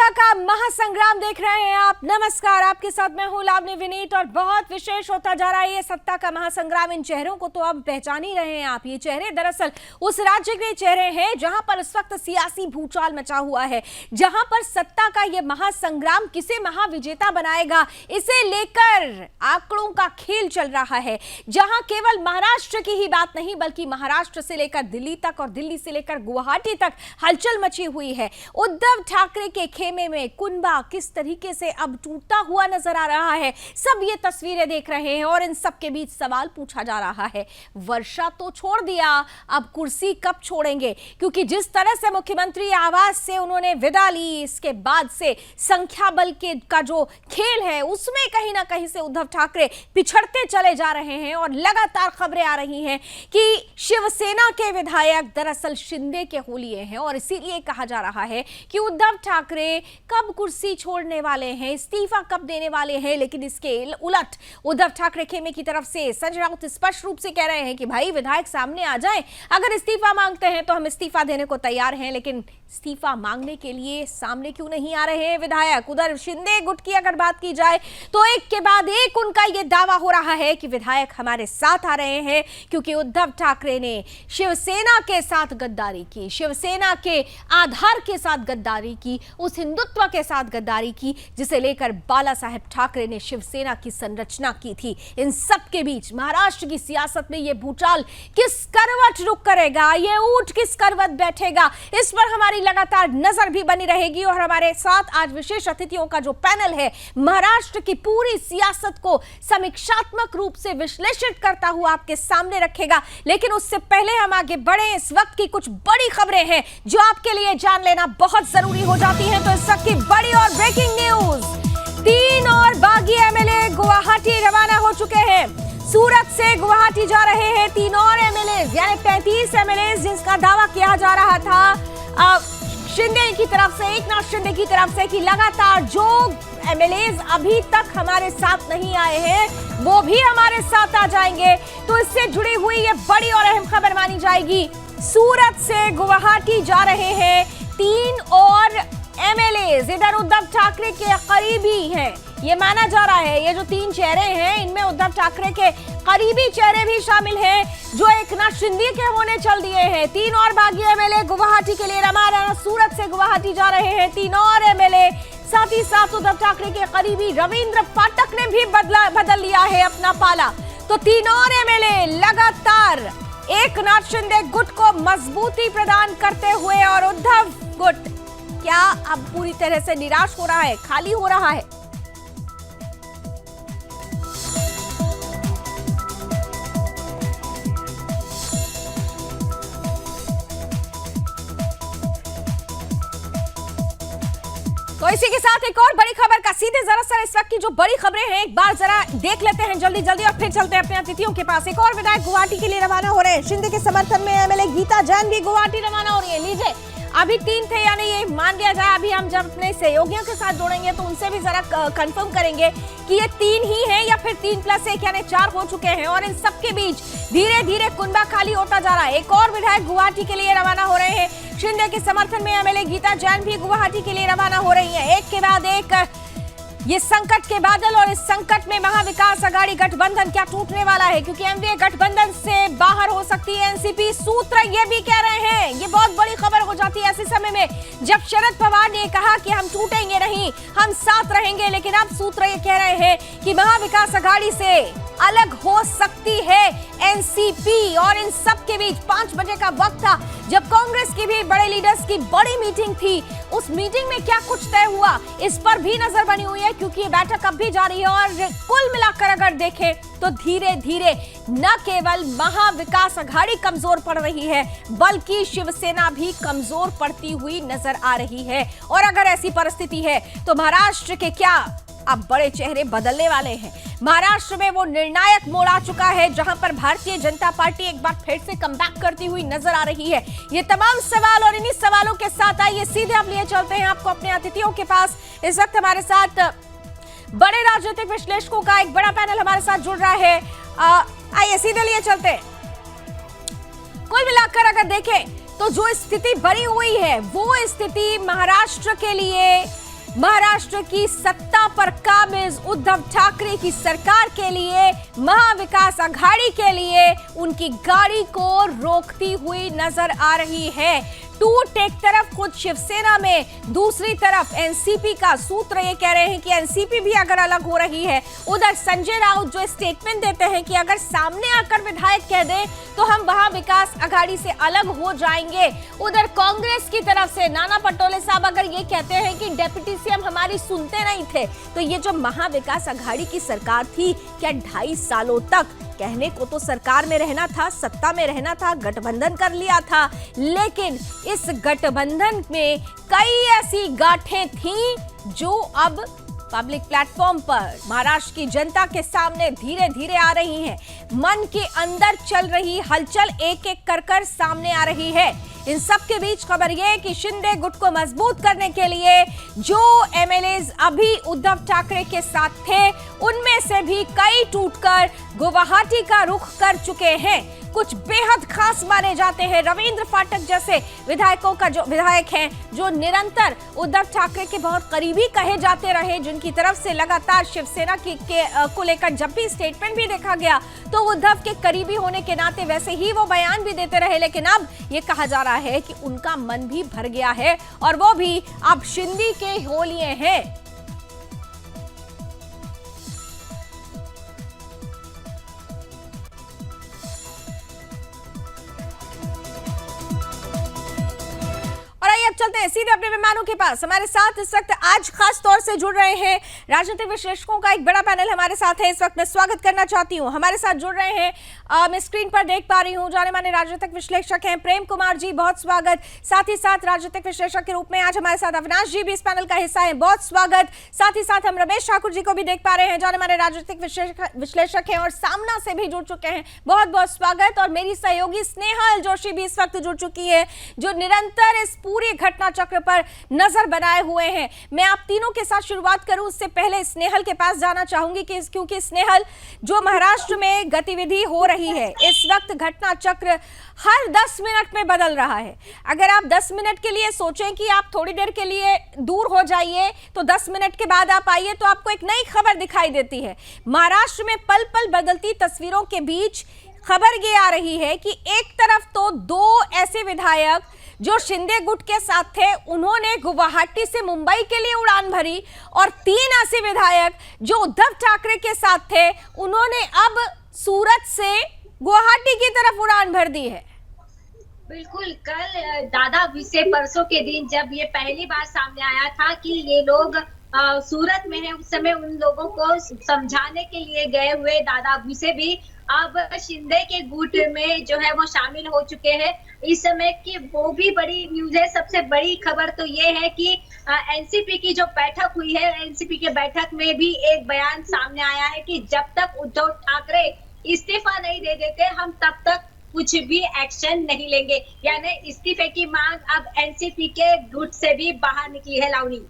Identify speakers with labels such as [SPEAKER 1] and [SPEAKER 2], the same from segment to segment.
[SPEAKER 1] सत्ता का महासंग्राम देख रहे हैं आप। नमस्कार, आपके साथ मैं हूं लावनी विनीत और बहुत विशेष होता जा रहा है ये सत्ता का महासंग्राम। इन चेहरों को तो अब पहचान ही रहे हैं आप। ये चेहरे दरअसल उस राज्य के चेहरे हैं जहां पर इस वक्त सियासी भूचाल मचा हुआ है, जहां पर सत्ता का ये महासंग्राम किसे महाविजेता बनाएगा इसे लेकर आंकड़ों का खेल चल रहा है। जहां केवल महाराष्ट्र की ही बात नहीं बल्कि महाराष्ट्र से लेकर दिल्ली तक और दिल्ली से लेकर गुवाहाटी तक हलचल मची हुई है। उद्धव ठाकरे के खेमे में कुनबा किस तरीके से अब टूटता हुआ नजर आ रहा है, सब ये तस्वीरें देख रहे हैं और इन सब के बीच सवाल पूछा जा रहा है, वर्षा तो छोड़ दिया, अब कुर्सी कब छोड़ेंगे? क्योंकि जिस तरह से मुख्यमंत्री आवास से उन्होंने विदा ली, इसके बाद से संख्या बल के का जो खेल है उसमें कहीं ना कहीं से उद्धव ठाकरे पिछड़ते चले जा रहे हैं और लगातार खबरें आ रही हैं कि शिवसेना के विधायक दरअसल शिंदे के होलिये हैं और इसीलिए कहा जा रहा है कि उद्धव ठाकरे कब कुर्सी छोड़ने वाले हैं, इस्तीफा कब देने वाले हैं। लेकिन इसके उलट उद्धव ठाकरे खेमे की तरफ से संजय राउत स्पष्ट रूप से कह रहे हैं कि भाई विधायक सामने आ जाएं, अगर इस्तीफा मांगते हैं तो हम इस्तीफा देने को तैयार हैं, लेकिन इस्तीफा मांगने के लिए सामने क्यों नहीं आ रहे हैं विधायक। उधर शिंदे गुट की अगर बात की जाए तो एक के बाद एक उनका यह दावा हो रहा है कि विधायक हमारे साथ आ रहे हैं क्योंकि उद्धव ठाकरे ने शिवसेना के साथ गद्दारी की, शिवसेना के आधार के साथ गद्दारी की, उस हिंदुत्व के साथ गद्दारी की जिसे लेकर बाला साहेब ठाकरे ने शिवसेना की संरचना की थी। इन सब के बीच महाराष्ट्र की सियासत में यह भूचाल किस करवट रुख करेगा, ये ऊंट किस करवट बैठेगा, इस पर हमारी लगातार नजर भी बनी रहेगी। और हमारे साथ आज विशेष अतिथियों का जो पैनल है महाराष्ट्र की पूरी सियासत को समीक्षात्मक रूप से विश्लेषित करता हुआ आपके सामने रखेगा। लेकिन उससे पहले हम आगे बढ़े, इस वक्त की कुछ बड़ी खबरें हैं जो आपके लिए जान लेना बहुत जरूरी हो जाती है। तो इस वक्त की बड़ी और ब्रेकिंग न्यूज, 3 और बागी एमएलए गुवाहाटी रवाना हो चुके हैं। सूरत से गुवाहाटी जा रहे हैं 3 और एमएलए, यानी 35 एमएलए जिसका दावा किया जा रहा था शिंदे की तरफ से, एकनाथ शिंदे की तरफ से कि लगातार जो एमएलए अभी तक हमारे साथ नहीं आए हैं वो भी हमारे साथ आ जाएंगे। तो इससे जुड़ी हुई ये बड़ी और अहम खबर मानी जाएगी। सूरत से गुवाहाटी जा रहे हैं 3 और एमएलए, इधर उद्धव ठाकरे के करीबी हैं, ये माना जा रहा है। ये जो 3 चेहरे हैं इनमें उद्धव ठाकरे के करीबी चेहरे भी शामिल हैं जो एकनाथ शिंदे के होने चल दिए हैं। 3 और बागी एमएलए गुवाहाटी के लिए रवाना, सूरत से गुवाहाटी जा रहे हैं 3 और एमएलए। साथ ही साथ उद्धव ठाकरे के करीबी रविंद्र फाटक ने भी बदल लिया है अपना पाला। तो 3 और एमएलए लगातार एकनाथ शिंदे गुट को मजबूती प्रदान करते हुए और उद्धव गुट क्या अब पूरी तरह से निराश हो रहा है, खाली हो रहा है? तो इसी के साथ एक और बड़ी खबर का सीधे जरा सर इस वक्त की जो बड़ी खबरें हैं एक बार जरा देख लेते हैं जल्दी जल्दी और फिर चलते हैं अपने अतिथियों के पास। एक और विधायक गुवाहाटी के लिए रवाना हो रहे हैं। शिंदे के समर्थन में एमएलए गीता जैन भी गुवाहाटी रवाना हो रही है। लीजिए, अभी 3 थे, यानी ये मान लिया जाए अभी हम जब अपने सहयोगियों के साथ जोड़ेंगे तो उनसे भी जरा कंफर्म करेंगे कि ये 3 ही हैं या फिर 3+1 यानी 4 हो चुके हैं। और इन सबके बीच धीरे धीरे कुनबा खाली होता जा रहा है। एक और विधायक गुवाहाटी के लिए रवाना हो रहे हैं। शिंदे के समर्थन में एमएलए गीता जैन भी गुवाहाटी के लिए रवाना हो रही है। एक के बाद एक ये संकट के बादल, और इस संकट में महाविकास आघाड़ी गठबंधन क्या टूटने वाला है, क्योंकि एमवीए गठबंधन से बाहर हो सकती है एनसीपी। सूत्र ये भी कह रहे हैं, ये बहुत बड़ी खबर हो जाती है ऐसे समय में जब शरद पवार ने कहा कि हम टूटेंगे नहीं, हम साथ रहेंगे, लेकिन अब सूत्र ये कह रहे हैं कि महाविकास आघाड़ी से अलग हो सकती है एनसीपी। और इन सब के बीच 5 बजे का वक्त था जब कांग्रेस की भी बड़े लीडर्स की बड़ी मीटिंग थी। उस मीटिंग में क्या कुछ तय हुआ इस पर भी नजर बनी हुई है, क्योंकि ये बैठक अब भी जारी है। और कुल मिलाकर अगर देखें तो धीरे धीरे न केवल महाविकास आघाड़ी कमजोर पड़ रही है बल्कि शिवसेना भी कमजोर पड़ती हुई नजर आ रही है। और अगर ऐसी परिस्थिति है तो महाराष्ट्र के क्या अब बड़े चेहरे बदलने वाले हैं। महाराष्ट्र में वो निर्णायक मोड़ आ चुका है जहां पर भारतीय जनता पार्टी एक बार फिर से कमबैक करती हुई नजर आ रही है। ये तमाम सवाल और इन्हीं सवालों के साथ आइए सीधे अब लिए चलते हैं आपको अपने अतिथियों के पास। इस वक्त हमारे साथ बड़े राजनीतिक विश्लेषकों का एक बड़ा पैनल हमारे साथ जुड़ रहा है। आइए सीधे लिए चलते हैं। कुल मिलाकर अगर देखें तो जो स्थिति बनी हुई है वो स्थिति महाराष्ट्र के लिए महाराष्ट्र की सत्ता पर काबिज उद्धव ठाकरे की सरकार के लिए, महाविकास आघाड़ी के लिए उनकी गाड़ी को रोकती हुई नजर आ रही है। टूट एक तरफ खुद शिवसेना में, दूसरी तरफ एनसीपी का सूत्र ये कह रहे हैं कि एनसीपी भी अगर अलग हो रही है। उधर संजय राउत जो स्टेटमेंट देते हैं कि अगर सामने आकर विधायक कह दें तो हम महाविकास आघाड़ी से अलग हो जाएंगे। उधर कांग्रेस की तरफ से नाना पटोले साहब अगर ये कहते हैं कि डिप्टी सीएम हमारी सुनते नहीं थे, तो ये जो महाविकास आघाड़ी की सरकार थी, क्या 2.5 सालों तक कहने को तो सरकार में रहना था, सत्ता में रहना था, गठबंधन कर लिया था, लेकिन इस गठबंधन में कई ऐसी गांठें थीं जो अब पब्लिक प्लेटफॉर्म पर महाराष्ट्र की जनता के सामने धीरे धीरे आ रही हैं। मन के अंदर चल रही हलचल एक एक कर सामने आ रही है। इन सब के बीच खबर यह कि शिंदे गुट को मजबूत करने के लिए जो एमएलएज अभी उद्धव ठाकरे के साथ थे, उनमें से भी कई टूटकर गुवाहाटी का रुख कर चुके हैं। कुछ बेहद खास माने जाते हैं। रविंद्र फाटक जैसे विधायकों का जो विधायक हैं, जो निरंतर उद्धव ठाकरे के बहुत करीबी कहे जाते रहे, जिनकी तरफ से लगातार शिवसेना को लेकर जब भी स्टेटमेंट भी देखा गया तो उद्धव के करीबी होने के नाते वैसे ही वो बयान भी देते रहे। लेकिन अब ये कहा जा रहा है कि उनका मन भी भर गया है और वो भी अब शिंदे के हो लिए हैं। और आइए अब चलते हैं सीधे अपने मेहमानों के पास। हमारे साथ इस वक्त आज खास तौर से जुड़ रहे हैं राजनीतिक विश्लेषकों का एक बड़ा पैनल हमारे साथ है। इस वक्त मैं स्वागत करना चाहती हूं। हमारे साथ जुड़ रहे हैं, मैं स्क्रीन पर देख पा रही हूं, जाने माने राजनीतिक विश्लेषक हैं प्रेम कुमार जी, बहुत स्वागत। साथ ही साथ राजनीतिक विश्लेषक के रूप में आज हमारे साथ अविनाश जी भी इस पैनल का हिस्सा है, बहुत स्वागत। साथ ही साथ हम रमेश ठाकुर जी को भी देख पा रहे हैं, जाने माने राजनीतिक विश्लेषक हैं और सामना से भी जुड़ चुके हैं, बहुत बहुत स्वागत। और मेरी सहयोगी स्नेहल जोशी भी इस वक्त जुड़ चुकी है, जो निरंतर इस पूरे घटना चक्र पर नजर बनाए हुए हैं। मैं आप तीनों के साथ शुरुआत करूं उससे पहले स्नेहल के पास जाना चाहूंगी क्योंकि स्नेहल, जो महाराष्ट्र में गतिविधि हो रही है इस वक्त, घटना चक्र हर 10 मिनट में बदल रहा है। अगर आप 10 मिनट के लिए सोचें कि आप थोड़ी देर के लिए दूर हो जाइए, तो 10 मिनट के बाद आप आइए तो आपको एक नई खबर दिखाई देती है। महाराष्ट्र में पल पल बदलती तस्वीरों के बीच खबर ये आ रही है कि एक तरफ तो 2 ऐसे विधायक जो शिंदे गुट के साथ थे, उन्होंने गुवाहाटी से मुंबई के लिए उड़ान भरी, और 3 ऐसे विधायक जो उद्धव ठाकरे के साथ थे, उन्होंने अब सूरत से गुवाहाटी की तरफ उड़ान भर दी है।
[SPEAKER 2] बिल्कुल, कल दादा से परसों के दिन जब ये पहली बार सामने आया था कि ये लोग सूरत में है, उस समय उन लोगों को समझाने के लिए गए हुए दादा से भी अब शिंदे के गुट में जो है वो शामिल हो चुके हैं। इस समय की वो भी बड़ी न्यूज है। सबसे बड़ी खबर तो ये है कि एनसीपी की जो बैठक हुई है, एनसीपी के बैठक में भी एक बयान सामने आया है कि जब तक उद्धव ठाकरे इस्तीफा नहीं दे देते, हम तब तक कुछ भी एक्शन नहीं लेंगे। यानी इस्तीफे की मांग अब एनसीपी के गुट से भी बाहर निकली है। लावनी,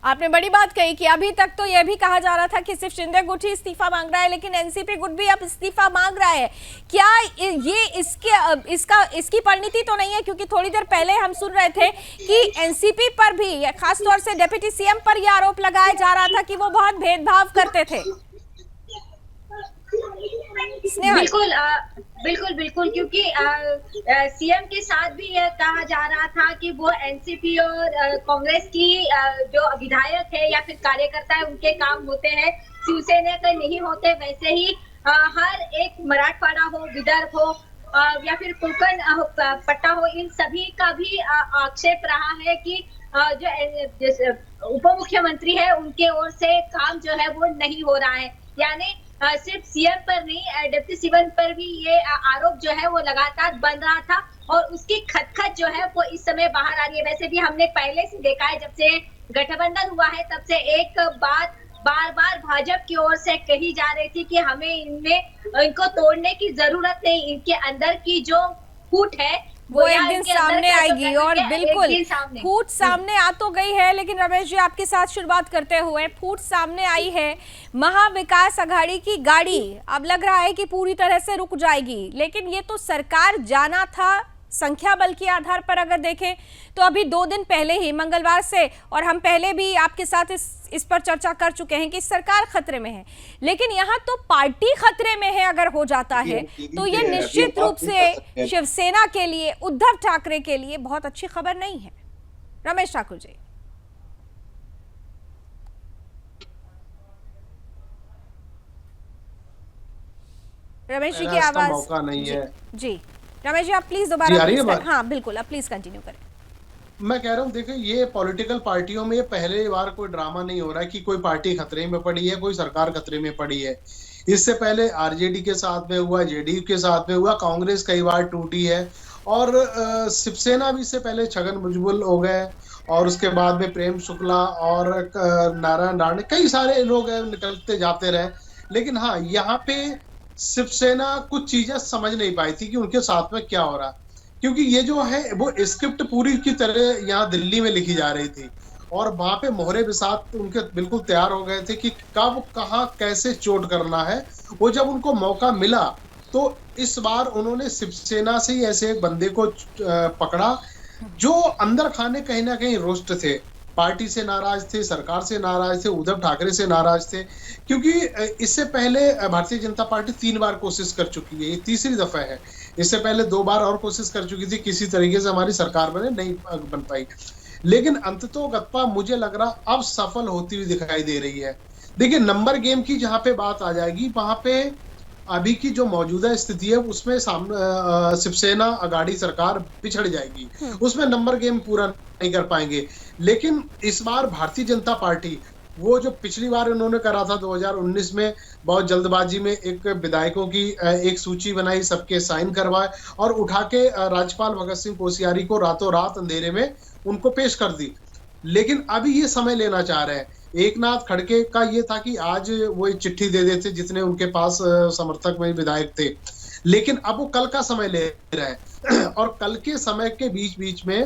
[SPEAKER 1] आपने बड़ी बात कही कि अभी तक तो यह भी कहा जा रहा था कि सिर्फ शिंदे गुट ही इस्तीफा मांग रहा है, लेकिन एनसीपी गुट भी अब इस्तीफा मांग रहा है। क्या ये इसकी परिणति तो नहीं है? क्योंकि थोड़ी देर पहले हम सुन रहे थे कि एनसीपी पर भी, खासतौर से डिप्टी सीएम पर यह आरोप लगाया जा रहा था कि वो बहुत भेदभाव करते थे।
[SPEAKER 2] बिल्कुल, क्योंकि सीएम के साथ भी यह कहा जा रहा था कि वो एनसीपी और कांग्रेस की जो विधायक है या फिर कार्यकर्ता है, उनके काम होते हैं, शिवसेना के नहीं होते। वैसे ही हर एक मराठवाड़ा हो, विदर्भ हो या फिर कोकण पट्टा हो, इन सभी का भी आक्षेप रहा है कि जो उप मुख्यमंत्री है उनके ओर से काम जो है वो नहीं हो रहा है। यानी सिर्फ सीएम पर नहीं, डिप्टी सीएम पर भी ये आरोप जो है वो लगातार बन रहा था और उसकी खटखट जो है वो इस समय बाहर आ रही है। वैसे भी हमने पहले से देखा है, जब से गठबंधन हुआ है तब से एक बात बार बार भाजपा की ओर से कही जा रही थी कि हमें इनको तोड़ने की जरूरत नहीं, इनके अंदर की जो फूट है
[SPEAKER 1] वो एक दिन सामने आएगी। और बिल्कुल फूट सामने आ तो गई है, लेकिन रमेश जी आपके साथ शुरुआत करते हुए, फूट सामने आई है। महाविकास आघाड़ी की गाड़ी अब लग रहा है कि पूरी तरह से रुक जाएगी, लेकिन ये तो सरकार जाना था। संख्या बल के आधार पर अगर देखें तो अभी 2 दिन पहले ही मंगलवार से, और हम पहले भी आपके साथ इस पर चर्चा कर चुके हैं कि सरकार खतरे में है, लेकिन यहाँ तो पार्टी खतरे में है अगर हो जाता है तो ये निश्चित रूप से शिवसेना के लिए, उद्धव ठाकरे के लिए बहुत अच्छी खबर नहीं है। रमेश ठाकुर जी। रमेश जी की आवाज
[SPEAKER 3] मौका नहीं है
[SPEAKER 1] जी। रमेश जी आप प्लीज दोबारा, हाँ बिल्कुल, आप प्लीज कंटिन्यू करें।
[SPEAKER 3] मैं कह रहा हूँ देखिए, ये पॉलिटिकल पार्टियों में पहले बार कोई ड्रामा नहीं हो रहा है कि कोई पार्टी खतरे में पड़ी है, कोई सरकार खतरे में पड़ी है। इससे पहले आरजेडी के साथ में हुआ, जेडीयू के साथ में हुआ, कांग्रेस कई बार टूटी है, और शिवसेना भी इससे पहले छगन भुजबल हो गए, और उसके बाद में प्रेम शुक्ला और नारायण राणे, कई सारे लोग निकलते जाते रहे। लेकिन हाँ, यहाँ पे शिवसेना कुछ चीजें समझ नहीं पाई थी कि उनके साथ में क्या हो रहा, क्योंकि ये जो है वो स्क्रिप्ट पूरी की तरह यहाँ दिल्ली में लिखी जा रही थी, और वहां पे मोहरे बिसात उनके बिल्कुल तैयार हो गए थे कि कब कहाँ कैसे चोट करना है। वो जब उनको मौका मिला तो इस बार उन्होंने शिवसेना से ही ऐसे एक बंदे को पकड़ा जो अंदर खाने कहीं ना कहीं रुष्ट थे, पार्टी से नाराज थे, सरकार से नाराज थे, उद्धव ठाकरे से नाराज थे। क्योंकि इससे पहले भारतीय जनता पार्टी 3 बार कोशिश कर चुकी है, ये तीसरी दफा है। इससे पहले 2 बार और कोशिश कर चुकी थी, किसी तरीके से हमारी सरकार बने, नहीं बन पाई। लेकिन अंततोगत्वा मुझे लग रहा अब सफल होती हुई दिखाई दे रही है। देखिए, नंबर गेम की जहां पे बात आ जाएगी, वहां पे अभी की जो मौजूदा स्थिति है उसमें शिवसेना अगाड़ी सरकार पिछड़ जाएगी, उसमें नंबर गेम पूरा नहीं कर पाएंगे। लेकिन इस बार भारतीय जनता पार्टी, वो जो पिछली बार उन्होंने करा था 2019 में, बहुत जल्दबाजी में एक विधायकों की एक सूची बनाई, सबके साइन करवाए और उठा के राज्यपाल भगत सिंह कोश्यारी को रातों रात अंधेरे में उनको पेश कर दी। लेकिन अभी ये समय लेना चाह रहे हैं। एकनाथ खड़गे का ये था कि आज वो एक चिट्ठी दे देते जितने उनके पास समर्थक में विधायक थे, लेकिन अब वो कल का समय ले रहे हैं, और कल के समय के बीच बीच में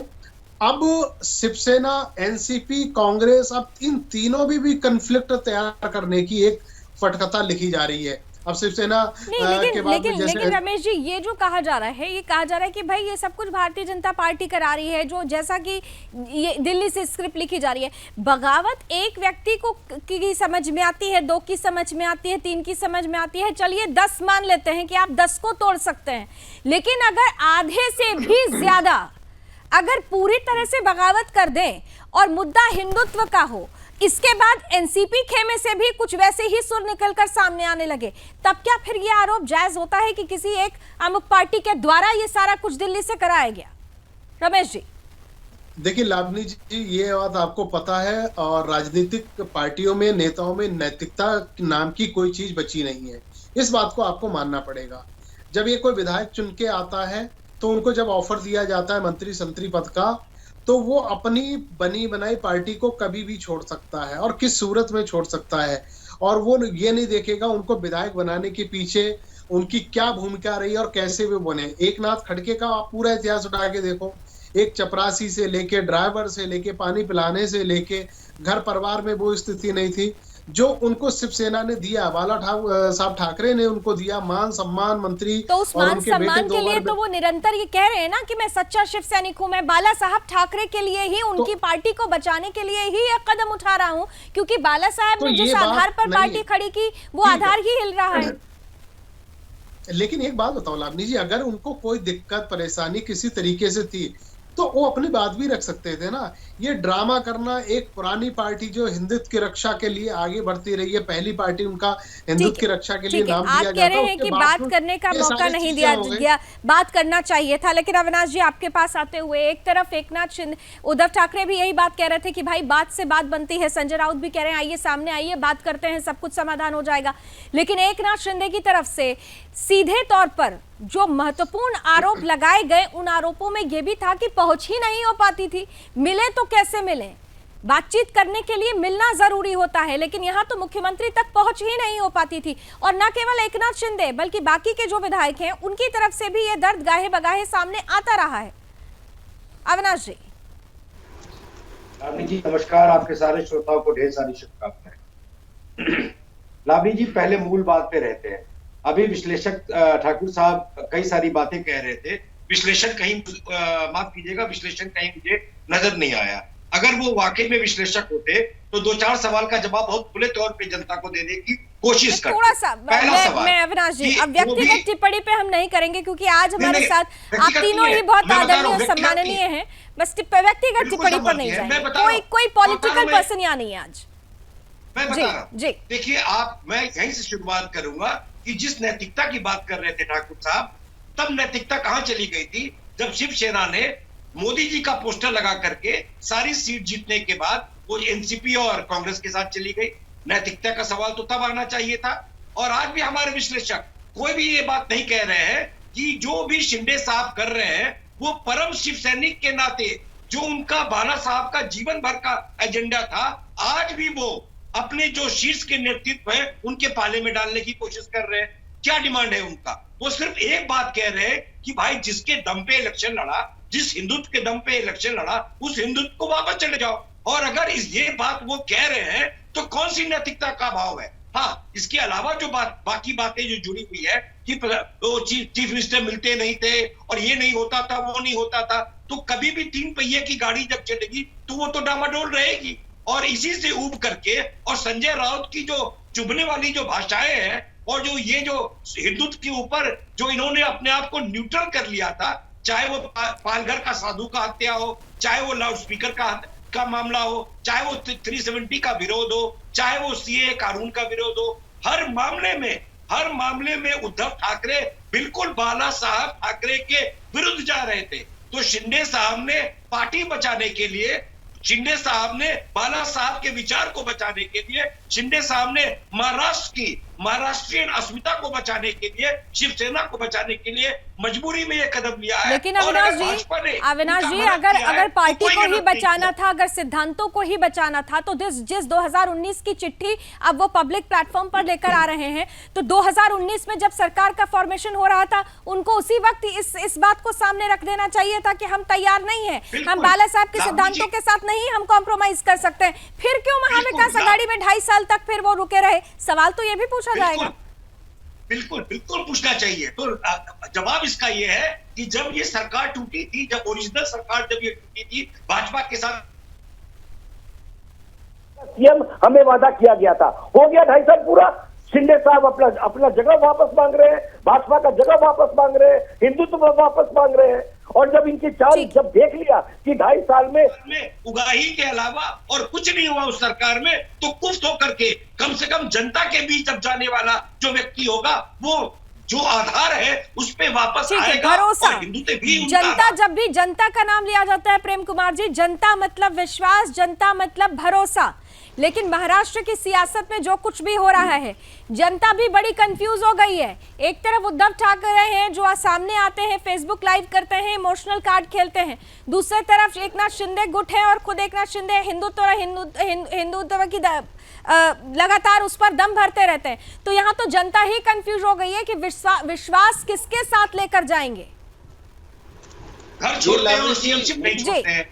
[SPEAKER 3] अब शिवसेना, एनसीपी, कांग्रेस, अब इन तीनों भी कन्फ्लिक्ट तैयार करने की एक पटकथा लिखी जा रही है। अब शिवसेना के बाद
[SPEAKER 1] लेकिन रमेश जी, ये जो कहा जा रहा है, ये कहा जा रहा है कि भाई ये सब कुछ भारतीय जनता पार्टी करा रही है, जो जैसा कि ये दिल्ली से स्क्रिप्ट लिखी जा रही है। बगावत एक व्यक्ति को की समझ में आती है, 2 की समझ में आती है, 3 की समझ में आती है, चलिए 10 मान लेते हैं कि आप 10 को तोड़ सकते हैं। लेकिन अगर आधे से भी ज्यादा अगर पूरी तरह से बगावत कर दें और मुद्दा हिंदुत्व का हो, इसके बाद एनसीपी खेमे से भी कुछ वैसे ही सुर निकलकर सामने आने लगे, तब क्या फिर ये आरोप जायज होता है कि किसी एक अमुक पार्टी के द्वारा ये सारा कुछ दिल्ली से कराया गया? रमेश जी।
[SPEAKER 3] देखिए लावनी जी, ये बात आपको पता है, और राजनीतिक पार्टियों में, नेताओं में नैतिकता नाम की कोई चीज बची नहीं है। इस बात को आपको मानना पड़ेगा। जब ये कोई विधायक चुन के आता है तो उनको जब ऑफर दिया जाता है मंत्री संतरी पद का, तो वो अपनी बनी बनाई पार्टी को कभी भी छोड़ सकता है और किस सूरत में छोड़ सकता है, और वो ये नहीं देखेगा उनको विधायक बनाने के पीछे उनकी क्या भूमिका रही और कैसे वे बने। एकनाथ खड़गे का आप पूरा इतिहास उठा के देखो, एक चपरासी से लेके, ड्राइवर से लेके, पानी पिलाने से लेके, घर परिवार में वो स्थिति नहीं थी जो उनको शिवसेना ने दिया। बाला साहब ठाकरे ने उनको दिया मान सम्मान, मंत्री।
[SPEAKER 1] तो उस मान सम्मान के लिए तो वो निरंतर ये कह रहे हैं ना कि मैं सच्चा शिव सैनिक हूं, मैं बाला साहब ठाकरे के लिए ही, उनकी पार्टी को बचाने के लिए ही ये कदम उठा रहा हूं, क्योंकि बाला साहब ने जिस आधार पर पार्टी खड़ी की वो आधार ही हिल रहा है।
[SPEAKER 3] लेकिन एक बात बताओ लावनी जी, अगर उनको कोई दिक्कत परेशानी किसी तरीके से थी तो वो अपनी बात भी रख सकते थे ना। ये ड्रामा करना, एक पुरानी पार्टी जो हिंदुत्व की रक्षा के लिए आगे बढ़ती रही है, पहली पार्टी उनका हिंदुत्व की रक्षा के लिए नाम दिया जाता है।
[SPEAKER 1] आप कह रहे हैं कि बात करने का मौका नहीं दिया गया, बात करना चाहिए था। लेकिन अविनाश जी, आपके पास आते हुए, एक तरफ एकनाथ शिंदे, उद्धव ठाकरे भी यही बात कह रहे थे कि भाई बात से बात बनती है, संजय राउत भी कह रहे हैं आइए सामने आइए, बात करते हैं, सब कुछ समाधान हो जाएगा। लेकिन एकनाथ शिंदे की तरफ से सीधे तौर पर जो महत्वपूर्ण आरोप लगाए गए, उन आरोपों में यह भी था कि पहुंच ही नहीं हो पाती थी। मिले तो कैसे मिले, बातचीत करने के लिए मिलना जरूरी होता है, लेकिन यहां तो मुख्यमंत्री तक पहुंच ही नहीं हो पाती थी। और न केवल एकनाथ शिंदे बल्कि बाकी के जो विधायक हैं, उनकी तरफ से भी यह दर्द गाहे बगाहे सामने आता रहा है। अविनाश जी।
[SPEAKER 4] लावनी जी नमस्कार, आपके सारे श्रोताओं को ढेर सारी शुभकामनाएं। लावनी जी, पहले मूल बात पे रहते हैं। अभी विश्लेषक ठाकुर साहब कई सारी बातें कह रहे थे
[SPEAKER 5] विश्लेषण कहीं माफ कीजिएगा, विश्लेषण कहीं मुझे नजर नहीं आया। अगर वो वाकई में विश्लेषक होते तो 2-4 सवाल का जवाब बहुत खुले तौर पे जनता को देने की कोशिश करते।
[SPEAKER 1] थोड़ा सा
[SPEAKER 5] पहला सवाल
[SPEAKER 1] मैं अविनाश जी,
[SPEAKER 5] कि
[SPEAKER 1] अब व्यक्तिगत टिप्पणी पे हम नहीं करेंगे क्योंकि आज हमारे साथ आप तीनों ही बहुत आदरणीय और सम्माननीय हैं। बस व्यक्तिगत टिप्पणी पर नहीं जाएंगे। कोई पॉलिटिकल पर्सन यहाँ नहीं है आज।
[SPEAKER 5] मैं बता रहा हूं। देखिए मैं यहीं से शुरुआत करूंगा कि जिस नैतिकता की बात कर रहे थे ठाकुर साहब, तब नैतिकता कहां चली गई थी जब शिवसेना ने मोदी जी का पोस्टर लगा करके सारी सीट जीतने के बाद वो एनसीपी और कांग्रेस के साथ चली गई। नैतिकता का सवाल तो तब आना चाहिए था। और आज भी हमारे विश्लेषक कोई भी ये बात नहीं कह रहे हैं कि जो भी शिंदे साहब कर रहे हैं वो परम शिव सैनिक के नाते जो उनका बाला साहब का जीवन भर का एजेंडा था, आज भी वो अपने जो शीर्ष के नेतृत्व है उनके पाले में डालने की कोशिश कर रहे हैं। क्या डिमांड है उनका? वो सिर्फ एक बात कह रहे हैं कि भाई जिसके दम पे इलेक्शन लड़ा, जिस हिंदुत्व के दम पे इलेक्शन लड़ा, उस हिंदुत्व को वापस चले जाओ। और अगर ये बात वो कह रहे हैं तो कौन सी नैतिकता का भाव है? हाँ, इसके अलावा जो बाकी बातें जो जुड़ी हुई है कि वो चीफ मिनिस्टर मिलते नहीं थे और ये नहीं होता था, वो नहीं होता था, तो कभी भी 3 पहिए की गाड़ी जब चलेगी तो वो तो डामाडोल रहेगी। और इसी से ऊब करके और संजय राउत की जो चुभने वाली जो भाषाएं हैं और जो ये जो हिंदुत्व के ऊपर जो इन्होंने अपने आप को न्यूट्रल कर लिया था, चाहे वो पालघर का साधु का हत्या हो, चाहे वो लाउड स्पीकर का मामला हो, चाहे वो 370 का विरोध हो, चाहे वो सीए कानून का विरोध हो, हर मामले में उद्धव ठाकरे बिल्कुल बाला साहब ठाकरे के विरुद्ध जा रहे थे। तो शिंदे साहब ने पार्टी बचाने के लिए, शिंदे साहब ने बाला साहब के विचार को बचाने के लिए, शिंदे साहब ने महाराष्ट्रीयन अस्मिता को बचाने के लिए, शिवसेना को बचाने के लिए मजबूरी में ये कदम लिया है।
[SPEAKER 1] लेकिन अविनाश जी अगर पार्टी को ही बचाना था, अगर सिद्धांतों को ही बचाना था, तो जिस 2019 की चिट्ठी अब वो पब्लिक प्लेटफॉर्म पर लेकर आ रहे हैं, तो 2019 में जब सरकार का फॉर्मेशन हो रहा था उनको उसी वक्त इस बात को सामने रख देना चाहिए था कि हम तैयार नहीं है, हम बाला साहब के सिद्धांतों के साथ नहीं हम कॉम्प्रोमाइज कर सकते हैं। फिर क्यों महाविकास आघाड़ी में 2.5 साल तक फिर वो रुके रहे? सवाल तो ये भी पूछा जाएगा।
[SPEAKER 5] बिल्कुल पूछना चाहिए। तो जवाब इसका ये है कि जब ये सरकार टूटी थी, जब ओरिजिनल सरकार जब ये टूटी थी भाजपा के साथ,
[SPEAKER 6] सीएम हमें वादा किया गया था, हो गया 2.5 साल पूरा। शिंदे साहब अपना जगह वापस मांग रहे हैं, भाजपा का जगह वापस मांग रहे हैं, हिंदुत्व वापस मांग रहे हैं। और जब इनकी चाल जब देख लिया कि 2.5 साल में
[SPEAKER 5] उगाही के अलावा और कुछ नहीं हुआ उस सरकार में, तो कुछ होकर के कम से कम जनता के बीच अब जाने वाला जो व्यक्ति होगा वो जो आधार है उस पे वापस आएगा।
[SPEAKER 1] भरोसा,
[SPEAKER 5] और हिंदुत्व भी
[SPEAKER 1] जनता, जब भी जनता का नाम लिया जाता है प्रेम कुमार जी, जनता मतलब विश्वास, जनता मतलब भरोसा। लेकिन महाराष्ट्र की सियासत में जो कुछ भी हो रहा है, जनता भी बड़ी कंफ्यूज हो गई है। एक तरफ उद्धव ठाकरे हैं जो सामने आते हैं, फेसबुक लाइव करते हैं, इमोशनल कार्ड खेलते हैं, दूसरी तरफ एकनाथ शिंदे गुट है और खुद एकनाथ शिंदे हिंदुत्व की लगातार उस पर दम भरते रहते हैं। तो यहाँ तो जनता ही कंफ्यूज हो गई है कि विश्वास किसके साथ लेकर जाएंगे।
[SPEAKER 5] घर छोड़ते हैं और सीएमशिप नहीं छोड़ते हैं।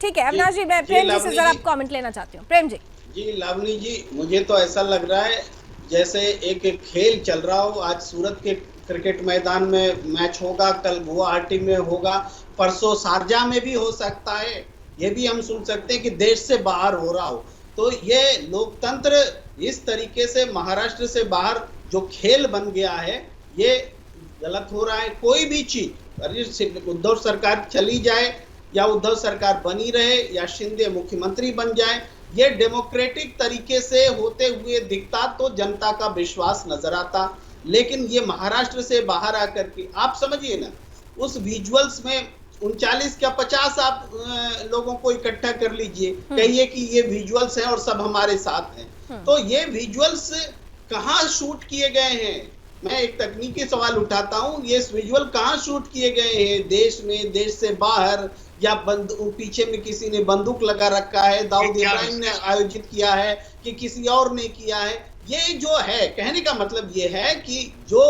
[SPEAKER 1] ठीक है अविनाश जी, मैं प्रेम जी से जरा कमेंट लेना चाहती हूँ। प्रेम जी।
[SPEAKER 7] जी लावनी जी, मुझे तो ऐसा लग रहा है जैसे एक खेल चल रहा हो। आज सूरत के क्रिकेट मैदान में मैच होगा, कल गुवाहाटी में होगा, परसों शारजा में भी हो सकता है, ये भी हम सुन सकते हैं कि देश से बाहर हो रहा हो। तो ये लोकतंत्र इस तरीके से महाराष्ट्र से बाहर जो खेल बन गया है, ये गलत हो रहा है। कोई भी चीज, उद्धव सरकार चली जाए या उद्धव सरकार बनी रहे या शिंदे मुख्यमंत्री बन जाए, ये डेमोक्रेटिक तरीके से होते हुए दिखता तो जनता का विश्वास नजर आता। लेकिन ये महाराष्ट्र से बाहर आकर के आप समझिए ना, उस विजुअल्स में 39 या 50 आप लोगों को इकट्ठा कर लीजिए, कहिए कि ये विजुअल्स हैं और सब हमारे साथ हैं। तो ये विजुअल्स कहाँ शूट किए गए हैं? मैं एक तकनीकी सवाल उठाता हूँ, ये विजुअल कहाँ शूट किए गए हैं? देश में, देश से बाहर, या पीछे में किसी ने बंदूक लगा रखा है, दाऊद इब्राहिम ने आयोजित किया है कि किसी और ने किया है? ये जो है, कहने का मतलब ये है कि जो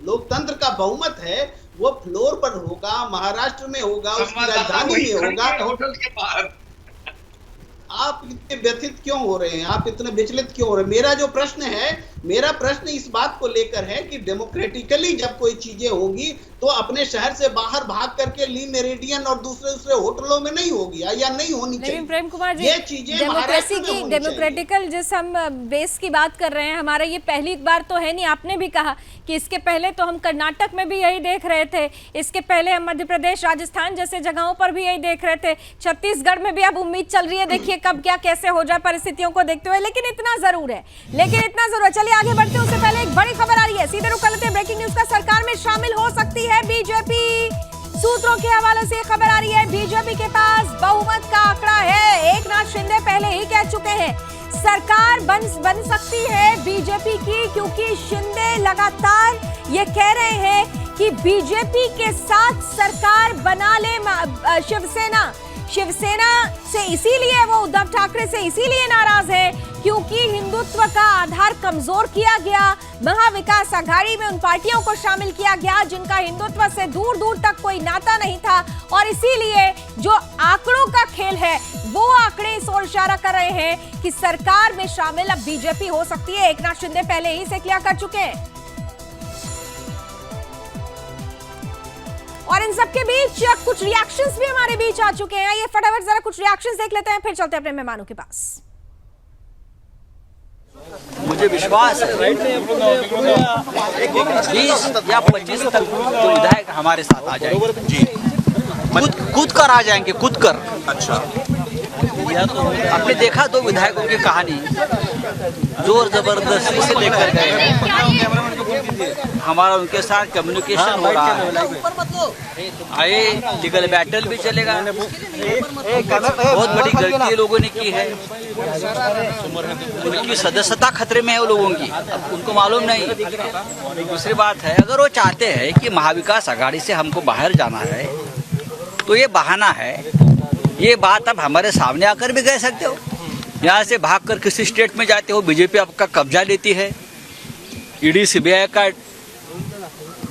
[SPEAKER 7] लोकतंत्र का बहुमत है वो फ्लोर पर होगा, महाराष्ट्र में होगा, उसकी राजधानी में होगा।
[SPEAKER 5] होटल के बाहर
[SPEAKER 7] आप इतने व्यथित क्यों हो रहे हैं? आप इतने विचलित क्यों हो रहे हैं? मेरा जो प्रश्न है मेरा प्रश्न इस बात को लेकर है कि डेमोक्रेटिकली जब कोई चीजें होगी तो अपने शहर से बाहर भाग करके ली मेरिडियन और दूसरे होटलों में नहीं होगी या नहीं होनी चाहिए।
[SPEAKER 1] प्रेम कुमार जी,
[SPEAKER 7] ये चीजें
[SPEAKER 1] डेमोक्रेसी की, डेमोक्रेटिकल जिस हम बेस की बात कर रहे हैं, हमारा ये पहली बार तो है नहीं। आपने भी कहा कि इसके पहले तो हम कर्नाटक में भी यही देख रहे थे, इसके पहले हम मध्य प्रदेश, राजस्थान जैसे जगहों पर भी यही देख रहे थे, छत्तीसगढ़ में भी अब उम्मीद चल रही है, देखिए कब क्या कैसे हो जाए परिस्थितियों को देखते हुए। लेकिन इतना जरूर है, चलिए आगे बढ़ते हैं। उससे पहले एक बड़ी खबर आ रही है, सीधे रुक कर लेते हैं ब्रेकिंग न्यूज का। सरकार में शामिल हो सकती है बीजेपी। सूत्रों के हवाले से खबर आ रही है, बीजेपी के पास बहुमत का आंकड़ा है। एकनाथ शिंदे पहले ही कह चुके हैं सरकार बन सकती है बीजेपी की, क्योंकि शिंदे लगातार ये कह रहे हैं कि बीजेपी के साथ सरकार बना ले शिवसेना से। इसीलिए वो उद्धव ठाकरे से इसीलिए नाराज है क्योंकि हिंदुत्व का आधार कमजोर किया गया। महाविकास आघाड़ी में उन पार्टियों को शामिल किया गया जिनका हिंदुत्व से दूर दूर तक कोई नाता नहीं था, और इसीलिए जो आंकड़ों का खेल है वो आंकड़े इस ओर इशारा कर रहे हैं कि सरकार में शामिल अब बीजेपी हो सकती है। एकनाथ शिंदे पहले ही से क्लियर कर चुके हैं। और इन सबके बीच कुछ रिएक्शंस भी हमारे बीच आ चुके हैं। ये फटाफट जरा कुछ रिएक्शंस देख लेते हैं, फिर चलते हैं अपने मेहमानों के पास।
[SPEAKER 8] मुझे विश्वास है 20 या 25 तक तो विधायक हमारे साथ आ जाएंगे जी, कूद कर आ जाएंगे, कूद कर। अच्छा, आपने देखा दो विधायकों की कहानी, जोर जबरदस्ती से लेकर गए, हमारा उनके साथ कम्युनिकेशन हो रहा है। आए लीगल बैटल भी चलेगा। बहुत बड़ी गलती लोगों ने की है, उनकी सदस्यता खतरे में है वो लोगों की, अब उनको मालूम नहीं। दूसरी बात है, अगर वो चाहते हैं कि महाविकास आघाड़ी से हमको बाहर जाना है तो ये बहाना है। ये बात अब हमारे सामने आकर भी कह सकते हो। यहाँ से भागकर किसी स्टेट में जाते हो, बीजेपी आपका कब्जा लेती है, ईडी सीबीआई का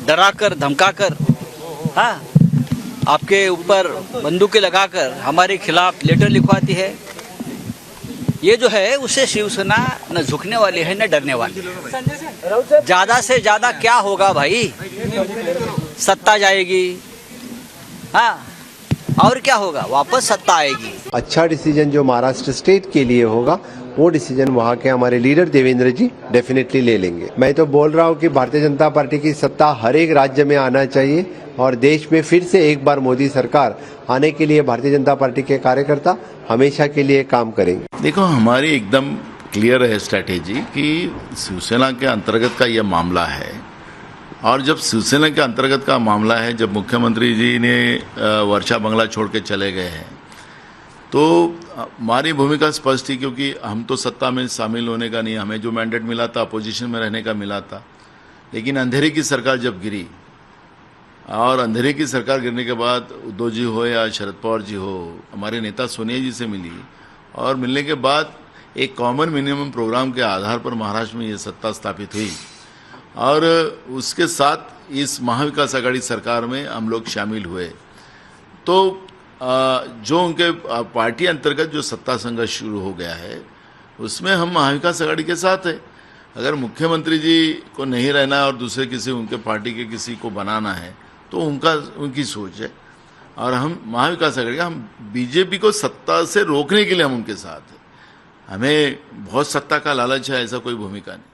[SPEAKER 8] डराकर धमकाकर, हाँ, आपके ऊपर बंदूकें लगाकर हमारे खिलाफ लेटर लिखवाती है। ये जो है उससे शिवसेना न झुकने वाली है न डरने वाली है। ज्यादा से ज्यादा क्या होगा भाई, सत्ता जाएगी, हाँ, और क्या होगा, वापस सत्ता आएगी।
[SPEAKER 9] अच्छा डिसीजन जो महाराष्ट्र स्टेट के लिए होगा वो डिसीजन वहाँ के हमारे लीडर देवेंद्र जी डेफिनेटली ले लेंगे। मैं तो बोल रहा हूँ कि भारतीय जनता पार्टी की सत्ता हर एक राज्य में आना चाहिए और देश में फिर से एक बार मोदी सरकार आने के लिए भारतीय जनता पार्टी के कार्यकर्ता हमेशा के लिए काम करेंगे।
[SPEAKER 10] देखो, हमारी एकदम क्लियर है स्ट्रैटेजी कि शिवसेना के अंतर्गत का यह मामला है, और जब शिवसेना के अंतर्गत का मामला है, जब मुख्यमंत्री जी ने वर्षा बंगला छोड़ के चले गए हैं, तो हमारी भूमिका स्पष्ट थी, क्योंकि हम तो सत्ता में शामिल होने का नहीं, हमें जो मैंडेट मिला था अपोजिशन में रहने का मिला था। लेकिन अंधेरे की सरकार जब गिरी, और अंधेरे की सरकार गिरने के बाद उद्धव जी हो या शरद पवार जी हो, हमारे नेता सोनिया जी से मिली, और मिलने के बाद एक कॉमन मिनिमम प्रोग्राम के आधार पर महाराष्ट्र में ये सत्ता स्थापित हुई, और उसके साथ इस महाविकास आघाड़ी सरकार में हम लोग शामिल हुए। तो जो उनके पार्टी अंतर्गत जो सत्ता संघर्ष शुरू हो गया है उसमें हम महाविकास आघाड़ी के साथ है। अगर मुख्यमंत्री जी को नहीं रहना है और दूसरे किसी उनके पार्टी के किसी को बनाना है तो उनकी सोच है, और हम महाविकास आघाड़ी, हम बीजेपी को सत्ता से रोकने के लिए हम उनके साथ हैं। हमें बहुत सत्ता का लालच है, ऐसा कोई भूमिका नहीं।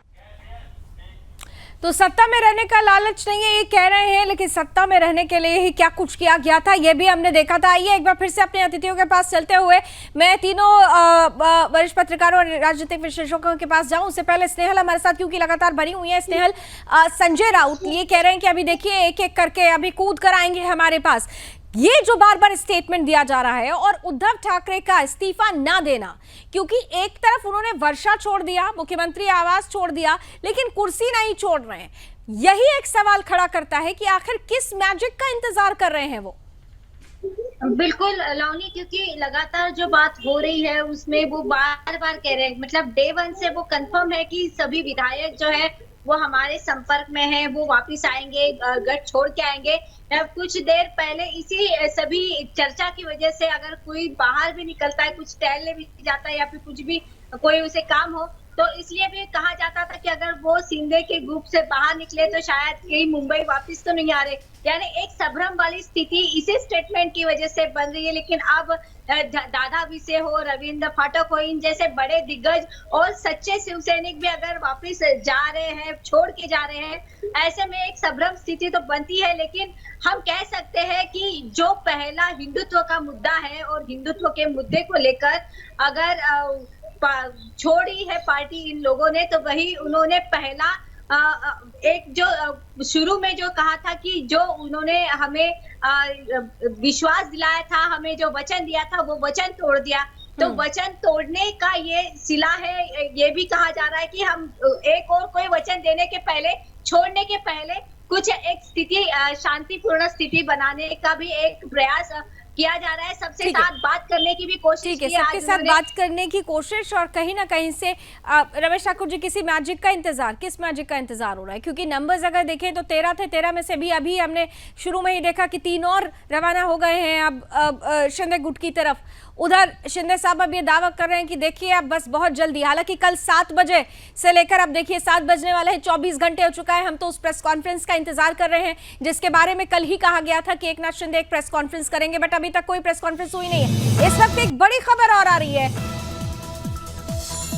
[SPEAKER 1] तो सत्ता में रहने का लालच नहीं है ये कह रहे हैं, लेकिन सत्ता में रहने के लिए ही क्या कुछ किया गया था ये भी हमने देखा था। आइए एक बार फिर से अपने अतिथियों के पास चलते हुए मैं तीनों वरिष्ठ पत्रकारों और राजनीतिक विश्लेषकों के पास जाऊं। उससे पहले स्नेहल हमारे साथ क्योंकि लगातार बनी हुई है। स्नेहल, संजय राउत ये कह रहे हैं कि अभी देखिए एक एक करके अभी कूद कर आएंगे हमारे पास। ये जो बार बार स्टेटमेंट दिया जा रहा है और उद्धव ठाकरे का इस्तीफा ना देना, क्योंकि एक तरफ उन्होंने वर्षा छोड़ दिया, मुख्यमंत्री आवास छोड़ दिया, लेकिन कुर्सी नहीं छोड़ रहे हैं, यही एक सवाल खड़ा करता है कि आखिर किस मैजिक का इंतजार कर रहे हैं वो।
[SPEAKER 2] बिल्कुल लावनी, क्योंकि लगातार जो बात हो रही है उसमें वो बार बार कह रहे हैं, मतलब डे वन से वो कंफर्म है कि सभी विधायक जो है वो हमारे संपर्क में है, वो वापस आएंगे, गढ़ छोड़ के आएंगे। कुछ देर पहले इसी सभी चर्चा की वजह से अगर कोई बाहर भी निकलता है, कुछ टहलने भी जाता है या फिर कुछ भी कोई उसे काम हो, तो इसलिए भी कहा जाता था कि अगर वो शिंदे के ग्रुप से बाहर निकले तो शायद कहीं मुंबई वापस तो नहीं आ रहे। यानी एक संभ्रम वाली स्थिति इसी स्टेटमेंट की वजह से बन रही है। लेकिन अब दादा विसे हो, रविंद्र फाटक हो, इन जैसे बड़े दिग्गज और सच्चे शिवसैनिक भी अगर वापस जा रहे हैं, छोड़ के जा रहे हैं, ऐसे में एक संभ्रम स्थिति तो बनती है। लेकिन हम कह सकते हैं कि जो पहला हिंदुत्व का मुद्दा है और हिंदुत्व के मुद्दे को लेकर अगर छोड़ी है पार्टी इन लोगों ने, तो वही उन्होंने पहला एक जो शुरू में जो कहा था कि जो उन्होंने हमें विश्वास दिलाया था, हमें जो वचन दिया था, वो वचन तोड़ दिया। तो वचन तोड़ने का ये सिला है। ये भी कहा जा रहा है कि हम एक और कोई वचन देने के पहले, छोड़ने के पहले कुछ एक स्थिति, शांतिपूर्ण स्थिति बनाने का भी एक प्रयास किया जा रहा है। सबसे साथ बात करने की भी कोशिश की है,
[SPEAKER 1] सबके साथ बात करने की कोशिश। और कहीं ना कहीं से रमेश ठाकुर जी, किस मैजिक का इंतजार हो रहा है? क्योंकि नंबर्स अगर देखें तो 13 थे, 13 में से भी अभी हमने शुरू में ही देखा कि 3 और रवाना हो गए हैं अब शिंदे गुट की तरफ। उधर शिंदे साहब अब ये दावा कर रहे हैं कि देखिए अब बस बहुत जल्दी, हालांकि कल 7 बजे से लेकर अब देखिए 7 बजने वाले हैं, 24 घंटे हो चुका है, हम तो उस प्रेस कॉन्फ्रेंस का इंतजार कर रहे हैं जिसके बारे में कल ही कहा गया था कि एकनाथ शिंदे एक प्रेस कॉन्फ्रेंस करेंगे, बट अभी तक कोई प्रेस कॉन्फ्रेंस हुई नहीं है। इस वक्त एक बड़ी खबर और आ रही है,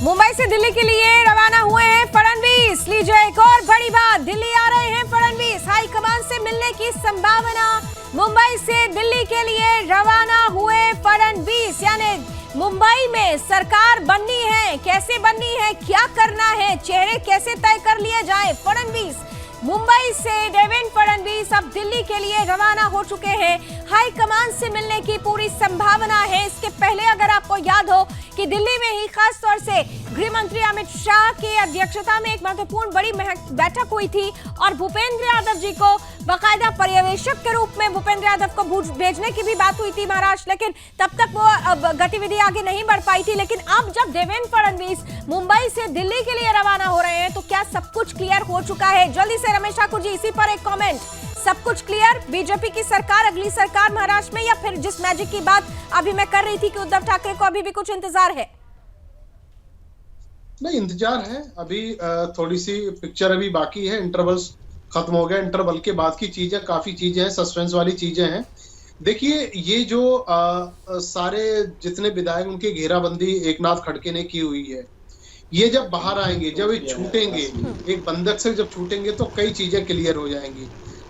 [SPEAKER 1] मुंबई से दिल्ली के लिए रवाना हुए हैं फडणवीस। लीजिए एक और बड़ी बात, दिल्ली आ रहे हैं फडणवीस, हाईकमान से मिलने की संभावना। मुंबई से दिल्ली के लिए रवाना हुए फडणवीस, यानी मुंबई में सरकार बननी है, कैसे बननी है, क्या करना है, चेहरे कैसे तय कर लिए जाए। फडणवीस मुंबई से देवेंद्र फडणवीस अब दिल्ली के लिए रवाना हो चुके हैं, हाईकमान से मिलने की पूरी संभावना है। इसके पहले अगर आपको याद हो कि दिल्ली में ही खास तौर से गृह मंत्री अमित शाह की अध्यक्षता में एक महत्वपूर्ण बड़ी बैठक हुई थी और भूपेंद्र यादव जी को बाकायदा पर्यवेक्षक के रूप में भूपेंद्र यादव को भेजने की भी बात हुई थी महाराष्ट्र, लेकिन तब तक वो गतिविधि आगे नहीं बढ़ पाई थी। लेकिन अब जब देवेंद्र फडणवीस मुंबई से दिल्ली के लिए रवाना हो रहे हैं तो क्या सब कुछ क्लियर हो चुका है? जल्दी से रमेश ठाकुर जी इसी पर एक कमेंट, सब कुछ क्लियर? बीजेपी की सरकार, अगली सरकार महाराष्ट्र में, या फिर जिस मैजिक की बात अभी मैं कर रही थी कि उद्धव ठाकरे को अभी भी कुछ इंतजार है?
[SPEAKER 3] नहीं, इंतजार है अभी, थोड़ी सी पिक्चर अभी बाकी है, इंटरवल्स खत्म हो गया, इंटरवल के बाद की चीजें, काफी चीजें हैं, सस्पेंस वाली चीजें हैं। देखिए ये जो सारे जितने विधायक उनकी घेराबंदी एकनाथ खड़गे ने की हुई है, ये जब बाहर आएंगे, जब ये छूटेंगे, एक बंधक से जब छूटेंगे तो कई चीजें क्लियर हो जाएंगी।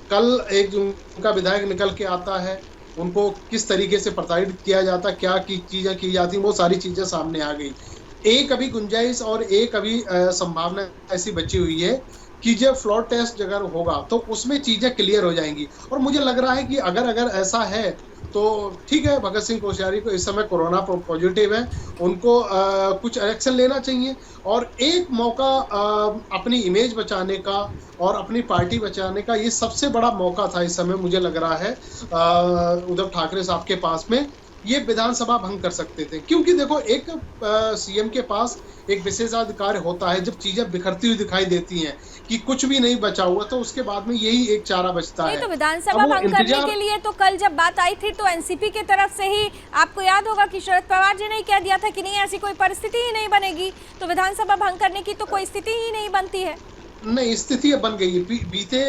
[SPEAKER 3] कल एक उनका विधायक निकल के आता है, उनको किस तरीके से प्रताड़ित किया जाता, क्या की चीजें की जाती, वो सारी चीजें सामने आ गई। एक अभी गुंजाइश और एक अभी संभावना ऐसी बची हुई है कि जब फ्लोर टेस्ट अगर होगा तो उसमें चीजें क्लियर हो जाएंगी। और मुझे लग रहा है कि अगर ऐसा है तो ठीक है, भगत सिंह कोश्यारी को इस समय कोरोना पॉजिटिव है, उनको कुछ एक्शन लेना चाहिए और एक मौका अपनी इमेज बचाने का और अपनी पार्टी बचाने का, ये सबसे बड़ा मौका था इस समय मुझे लग रहा है उद्धव ठाकरे साहब के पास में। ये विधानसभा भंग कर सकते थे, क्योंकि देखो एक सीएम के पास एक विशेषाधिकार होता है, जब चीजें बिखरती हुई दिखाई देती हैं कि कुछ भी नहीं बचा हुआ तो उसके बाद में यही एक चारा बचता है।
[SPEAKER 1] तो विधानसभा भंग करने के लिए तो कल जब बात आई थी तो एनसीपी की तरफ से ही आपको याद होगा कि शरद पवार जी ने कह दिया था कि नहीं, ऐसी कोई परिस्थिति ही नहीं बनेगी, तो विधानसभा भंग करने की तो कोई स्थिति ही नहीं बनती है।
[SPEAKER 3] नहीं, स्थितियां बन गई, बीते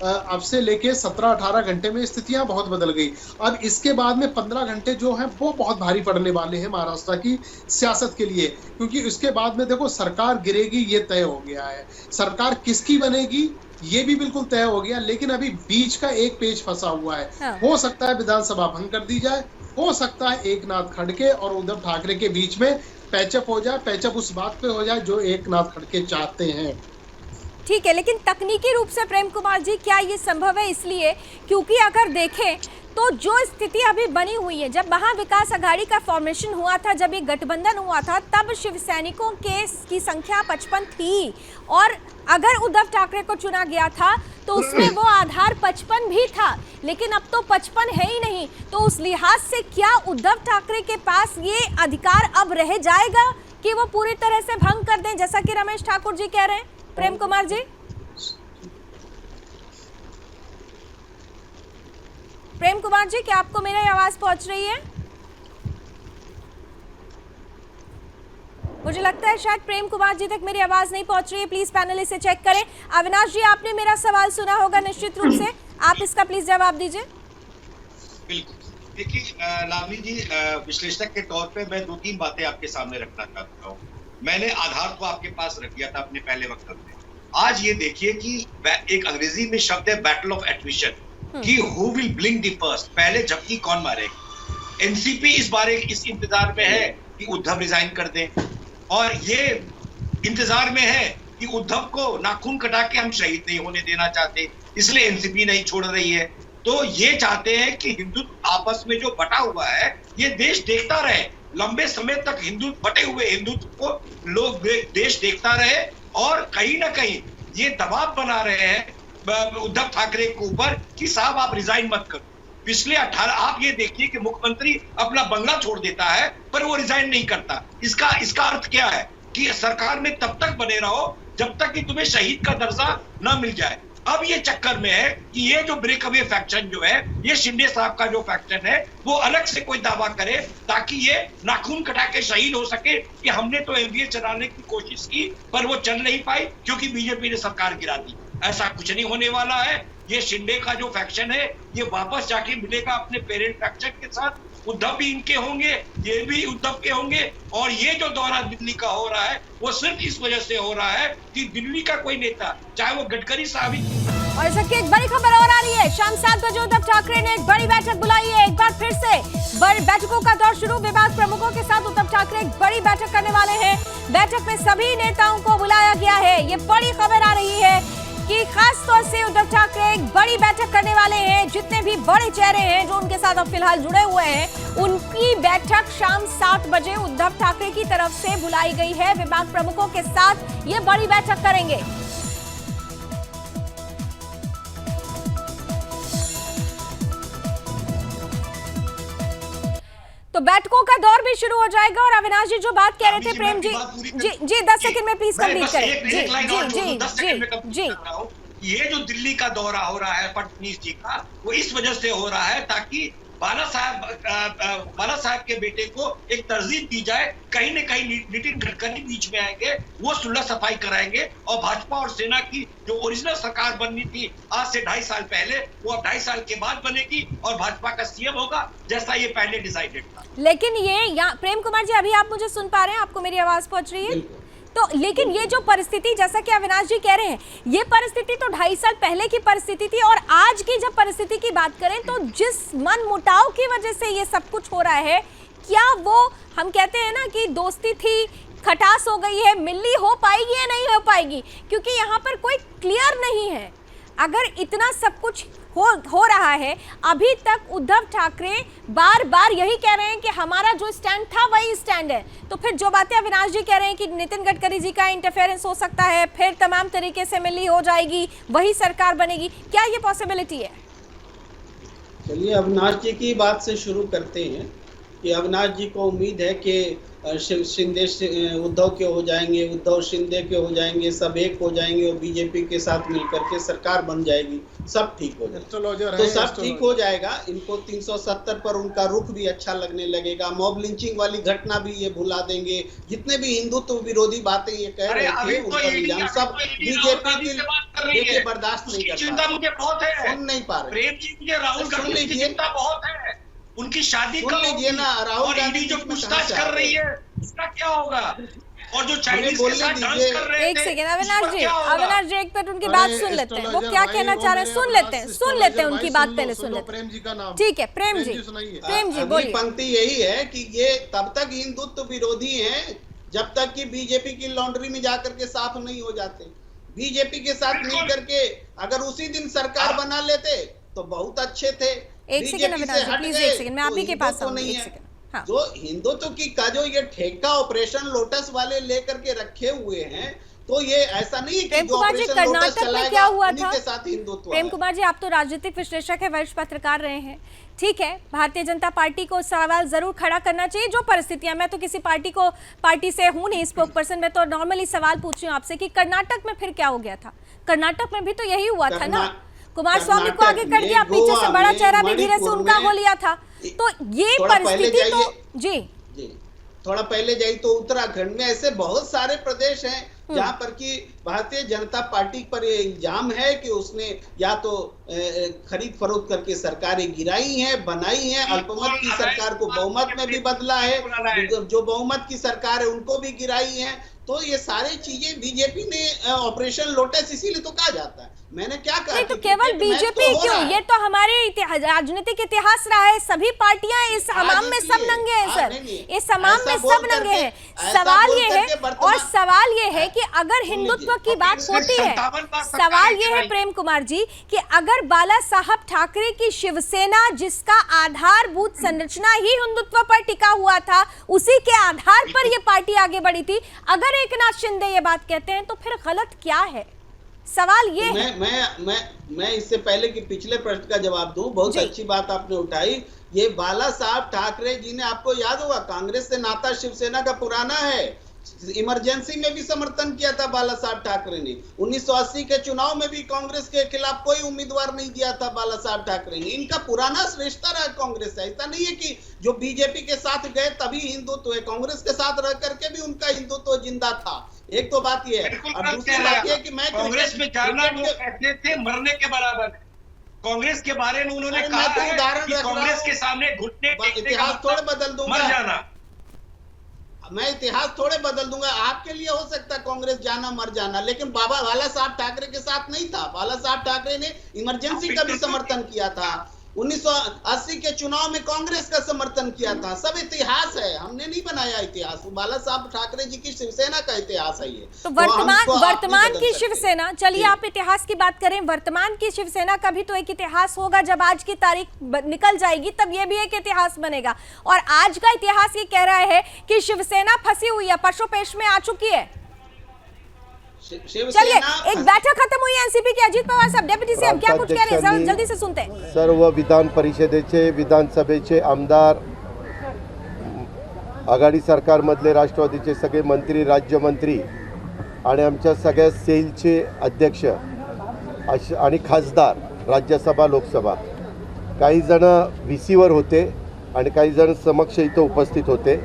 [SPEAKER 3] अब से लेके 17-18 घंटे में स्थितियां बहुत बदल गई। अब इसके बाद में 15 घंटे जो हैं वो बहुत भारी पड़ने वाले हैं महाराष्ट्र की सियासत के लिए, क्योंकि उसके बाद में देखो सरकार गिरेगी ये तय हो गया है, सरकार किसकी बनेगी ये भी बिल्कुल तय हो गया, लेकिन अभी बीच का एक पेज फंसा हुआ है। हो सकता है विधानसभा भंग कर दी जाए, हो सकता है एकनाथ खड़गे और उद्धव ठाकरे के बीच में पैचअप हो जाए, पैचअप उस बात पे हो जाए जो एकनाथ खड़गे चाहते हैं।
[SPEAKER 1] ठीक है, लेकिन तकनीकी रूप से प्रेम कुमार जी क्या ये संभव है? इसलिए क्योंकि अगर देखें तो जो स्थिति अभी बनी हुई है, जब महाविकास आघाड़ी का फॉर्मेशन हुआ था, जब ये गठबंधन हुआ था, तब शिव सैनिकों की संख्या 55 थी और अगर उद्धव ठाकरे को चुना गया था तो उसमें वो आधार 55 भी था, लेकिन अब तो 55 है ही नहीं। तो उस लिहाज से क्या उद्धव ठाकरे के पास ये अधिकार अब रह जाएगा कि वो पूरी तरह से भंग कर दें, जैसा कि रमेश ठाकुर जी कह रहे हैं? प्रेम कुमार जी, प्रेम कुमार जी, क्या आपको मेरी आवाज पहुंच रही है? मुझे लगता है शायद प्रेम कुमार जी तक मेरी आवाज नहीं पहुंच रही है, प्लीज पैनल इसे चेक करें। अविनाश जी, आपने मेरा सवाल सुना होगा निश्चित रूप से, आप इसका प्लीज जवाब दीजिए।
[SPEAKER 5] बिल्कुल, देखिए लावली जी, विश्लेषक के तौर पे मैं 2-3 बातें आपके सामने रखना चाहता हूँ। मैंने आधार को आपके पास रख दिया था अपने पहले वक्त में। आज ये देखिए कि एक अंग्रेजी में शब्द है बैटल ऑफ एट्रिशन, कि who will blink the first, पहले झपकी कौन मारेगा। एनसीपी इस बारे इस इंतजार में है कि उद्धव रिजाइन कर दें, और ये इंतजार में है कि उद्धव को नाखून कटा के हम शहीद नहीं होने देना चाहते, इसलिए एनसीपी नहीं छोड़ रही है। तो ये चाहते हैं कि हिंदुत्व आपस में जो बटा हुआ है ये देश देखता रहे, लंबे समय तक हिंदू बटे हुए हिंदुत्व को लोग देश देखता रहे, और कहीं ना कहीं ये दबाव बना रहे हैं उद्धव ठाकरे के ऊपर कि साहब आप रिजाइन मत करो। पिछले 18 आप ये देखिए कि मुख्यमंत्री अपना बंगला छोड़ देता है पर वो रिजाइन नहीं करता। इसका अर्थ क्या है कि सरकार में तब तक बने रहो जब तक कि तुम्हें शहीद का दर्जा ना मिल जाए। अब ये चक्कर में है कि ये जो ब्रेक अवे फैक्शन जो है, ये शिंदे साहब का जो फैक्शन है, वो अलग से कोई दावा करे ताकि ये नाखून कटा के शहीद हो सके कि हमने तो एनडीए चलाने की कोशिश की पर वो चल नहीं पाई क्योंकि बीजेपी ने सरकार गिरा दी। ऐसा कुछ नहीं होने वाला है। ये शिंदे का जो फैक्शन है ये वापस जाके मिलेगा अपने पेरेंट फैक्शन के साथ। उद्धव भी इनके होंगे, ये भी उद्धव के होंगे, और ये जो दौरा दिल्ली का हो रहा है वो सिर्फ इस वजह से हो रहा है कि दिल्ली का कोई नेता, चाहे वो गडकरी साहब ही।
[SPEAKER 1] और इस वक्त एक बड़ी खबर और आ रही है, शाम 7 बजे उद्धव ठाकरे ने एक बड़ी बैठक बुलाई है। एक बार फिर से बड़ी बैठकों का दौर शुरू, विभाग प्रमुखों के साथ उद्धव ठाकरे एक बड़ी बैठक करने वाले हैं। बैठक में सभी नेताओं को बुलाया गया है। ये बड़ी खबर आ रही है कि खास तौर से उद्धव ठाकरे एक बड़ी बैठक करने वाले हैं। जितने भी बड़े चेहरे हैं जो उनके साथ अब फिलहाल जुड़े हुए हैं, उनकी बैठक शाम 7 बजे उद्धव ठाकरे की तरफ से बुलाई गई है। विभाग प्रमुखों के साथ ये बड़ी बैठक करेंगे। तो बैठकों का दौर भी शुरू हो जाएगा। और अविनाश जी जो बात कह रहे थे, प्रेम जी, जी 10 सेकंड में प्लीज कंप्लीट करें। जी।
[SPEAKER 5] ये जो दिल्ली का दौरा हो रहा है फडणवीस जी का, वो इस वजह से हो रहा है ताकि बाला साहब के बेटे को एक तरजीह दी जाए। कहीं न कहीं नितिन गडकरी बीच में आएंगे, वो सुलह सफाई कराएंगे, और भाजपा और सेना की जो ओरिजिनल सरकार बननी थी आज से 2.5 साल पहले, वो अब 2.5 साल के बाद बनेगी और भाजपा का सीएम होगा, जैसा ये पहले डिसाइडेड था।
[SPEAKER 1] लेकिन ये प्रेम कुमार जी, अभी आप मुझे सुन पा रहे हैं? आपको मेरी आवाज पहुंच रही है? तो लेकिन ये जो परिस्थिति, जैसा कि अविनाश जी कह रहे हैं, ये परिस्थिति तो 2.5 साल पहले की परिस्थिति थी, और आज की जब परिस्थिति की बात करें तो जिस मन मुटाव की वजह से ये सब कुछ हो रहा है, क्या वो हम कहते हैं ना कि दोस्ती थी, खटास हो गई है, मिलनी हो पाएगी या नहीं हो पाएगी? क्योंकि यहाँ पर कोई क्लियर नहीं है। अगर इतना सब कुछ हो रहा है, अभी तक उद्धव ठाकरे बार बार यही कह रहे हैं कि हमारा जो स्टैंड था वही स्टैंड है, तो फिर जो बातें अविनाश जी कह रहे हैं कि नितिन गडकरी जी का इंटरफेरेंस हो सकता है, फिर तमाम तरीके से मिली हो जाएगी, वही सरकार बनेगी, क्या ये पॉसिबिलिटी है?
[SPEAKER 7] चलिए अविनाश जी की बात से शुरू करते हैं कि अविनाश जी को उम्मीद है कि शिंदे उद्धव के हो जाएंगे, उद्धव शिंदे के हो जाएंगे, सब एक हो जाएंगे और बीजेपी के साथ मिलकर के सरकार बन जाएगी, सब ठीक हो जाएगा। तो सब ठीक हो जाएगा। इनको 370 पर उनका रुख भी अच्छा लगने लगेगा। मॉब लिंचिंग वाली घटना भी ये भुला देंगे। जितने भी हिंदुत्व विरोधी बातें ये कह रहे थे उनका इल्जाम सब बीजेपी की देखिए बर्दाश्त नहीं कर पा रहे, सुन नहीं पा रहे।
[SPEAKER 5] उनकी शादी
[SPEAKER 7] सुन लीजिए ना, राहुल गांधी
[SPEAKER 5] जो पूछताछ कर रही है उसका क्या होगा, और जो चाइनीज के साथ डांस कर रहे थे।
[SPEAKER 1] एक सेकंड अविनाश जी एक मिनट उनकी बात सुन लेते हैं, वो क्या कहना चाह रहे हैं सुन लेते हैं उनकी बात पहले सुन लेते हैं। ठीक है प्रेम जी बोलिए।
[SPEAKER 7] पंक्ति यही है कि ये तब तक हिंदुत्व विरोधी हैं जब तक कि बीजेपी की लॉन्ड्री में जाकर के साफ नहीं हो जाते। बीजेपी के साथ मिल करके अगर उसी दिन सरकार बना लेते तो बहुत अच्छे थे।
[SPEAKER 1] एक सेकंड अविनाश प्लीज, एक सेकंड मैं आप ही के पास आऊंगी, एक सेकंड। हाँ।
[SPEAKER 7] जो हिंदुत्व की का जो ये ठेका ऑपरेशन लोटस वाले लेकर के रखे हुए हैं, तो ये ऐसा नहीं कि जो ऑपरेशन लोटस चलाएगा उन्हीं के साथ हिंदुत्व।
[SPEAKER 1] प्रेम कुमार जी, आप तो राजनीतिक विश्लेषक है, वरिष्ठ पत्रकार रहे हैं, ठीक है, भारतीय जनता पार्टी को सवाल जरूर खड़ा करना चाहिए। जो परिस्थितियां, मैं तो किसी पार्टी से हूं नहीं स्पोक पर्सन, मैं तो नॉर्मली सवाल पूछ रही हूँ आपसे कि कर्नाटक में फिर क्या हो गया था? कर्नाटक में भी तो यही हुआ था ना, कुमार स्वामी को आगे कर दिया, पीछे से बड़ा चेहरा भी धीरे से उनका हो लिया था। तो ये परिस्थिति तो जी
[SPEAKER 7] थोड़ा पहले जाइए तो उत्तराखंड में, ऐसे बहुत सारे प्रदेश हैं जहां पर कि भारतीय जनता पार्टी पर ये इल्जाम है कि उसने या तो खरीद फरोख्त करके सरकारें गिराई हैं, बनाई हैं, अल्पमत की सरकार को बहुमत में भी बदला है, जो बहुमत की सरकार है उनको भी गिराई है। तो ये सारी चीजें बीजेपी ने ऑपरेशन लोटस इसीलिए तो कहा जाता है। मैंने क्या कहा
[SPEAKER 1] नहीं तो केवल बीजेपी क्यों, ये तो हमारे राजनीतिक इतिहास रहा है, सभी पार्टियां इस हमाम में सब नंगे हैं सर, इस हमाम में सब नंगे हैं। सवाल ये है, और सवाल ये है कि अगर हिंदुत्व की बात होती है, सवाल ये है प्रेम कुमार जी कि अगर बाला साहब ठाकरे की शिवसेना, जिसका आधारभूत संरचना ही हिंदुत्व पर टिका हुआ था, उसी के आधार पर ये पार्टी आगे बढ़ी थी, अगर एकनाथ शिंदे ये बात कहते हैं तो फिर गलत क्या है? सवाल ये है।
[SPEAKER 7] मैं इससे पहले कि पिछले प्रश्न का जवाब दूं, बहुत अच्छी बात आपने उठाई। ये बाला साहब ठाकरे जी ने, आपको याद होगा, कांग्रेस से नाता शिवसेना का पुराना है, इमरजेंसी में भी समर्थन किया था बाला साहब ठाकरे ने। 1980 के चुनाव में भी कांग्रेस के खिलाफ कोई उम्मीदवार नहीं दिया था बाला साहब ठाकरे ने। इनका पुराना रिश्ता रहा कांग्रेस से, ऐसा नहीं है कि जो बीजेपी के साथ गए तभी हिंदुत्व है, कांग्रेस के साथ रह करके भी उनका हिंदुत्व जिंदा था। एक तो बात ये है, और दूसरी बात ये कि मैं
[SPEAKER 5] कांग्रेस में जाना वो कहते थे मरने के बराबर। कांग्रेस के बारे में उन्होंने कहा है कि कांग्रेस के सामने घुटने
[SPEAKER 7] इतिहास थोड़े बदल दूंगा,
[SPEAKER 5] मर जाना।
[SPEAKER 7] मैं इतिहास थोड़े बदल दूंगा। आपके लिए हो सकता है कांग्रेस जाना मर जाना, लेकिन बाला साहब ठाकरे के साथ नहीं था। बाला साहब ठाकरे ने इमरजेंसी का भी समर्थन किया था, 1980 के चुनाव में कांग्रेस का समर्थन किया था। सब इतिहास है, हमने नहीं बनाया इतिहास, बाला साहब ठाकरे जी की शिवसेना का इतिहास है ये।
[SPEAKER 1] तो वर्तमान की शिवसेना, चलिए आप इतिहास की बात करें, वर्तमान की शिवसेना का भी तो एक इतिहास होगा। जब आज की तारीख निकल जाएगी तब ये भी एक इतिहास बनेगा, और आज का इतिहास ये कह रहा है कि शिवसेना फंसी हुई है, पशुपेश में आ चुकी है। चलिए, एक बैठक खत्म हुई एनसीपी की, अजित पवार साहब डेप्युटी सीएम क्या कुछ कह रहे हैं, जल्दी से सुनते हैं।
[SPEAKER 9] सर्व विधान परिषदेचे, विधानसभेचे आमदार, आघाडी सरकारमधले राष्ट्रवादीचे सगळे मंत्री, राज्यमंत्री आणि आमच्या सगळ्या सेलचे अध्यक्ष आणि खासदार, राज्यसभा, लोकसभा, काही जण व्हीसीवर होते आणि काही जण समक्ष इथं उपस्थित होते।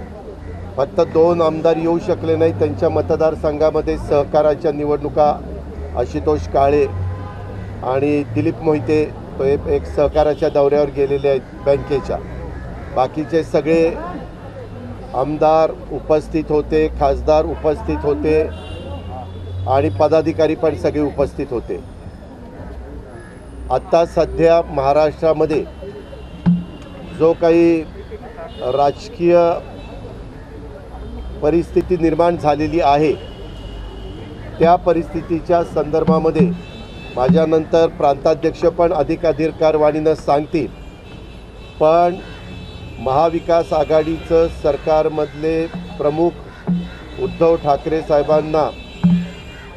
[SPEAKER 9] फक्त 2 आमदार येऊ शकले नाही, त्यांच्या मतदारसंघामध्ये सहकाराच्या निवडणुका आशुतोष काळे आणि दिलीप मोहिते तो एक सहकाराच्या दौऱ्यावर गेलेले आहेत बँकेच्या। बाकीचे सगळे आमदार उपस्थित होते, खासदार उपस्थित होते आणि पदाधिकारी पण सगळे उपस्थित होते। आता सध्या महाराष्ट्रामध्ये जो काही राजकीय परिस्थिती निर्माण झालेली आहे, त्या परिस्थितीच्या संदर्भामध्ये माझ्यानंतर प्रांताध्यक्ष पण अधिकारवाणीनं सांगतील, पण महाविकास आघाडीचं सरकारमधले प्रमुख उद्धव ठाकरे साहेबांना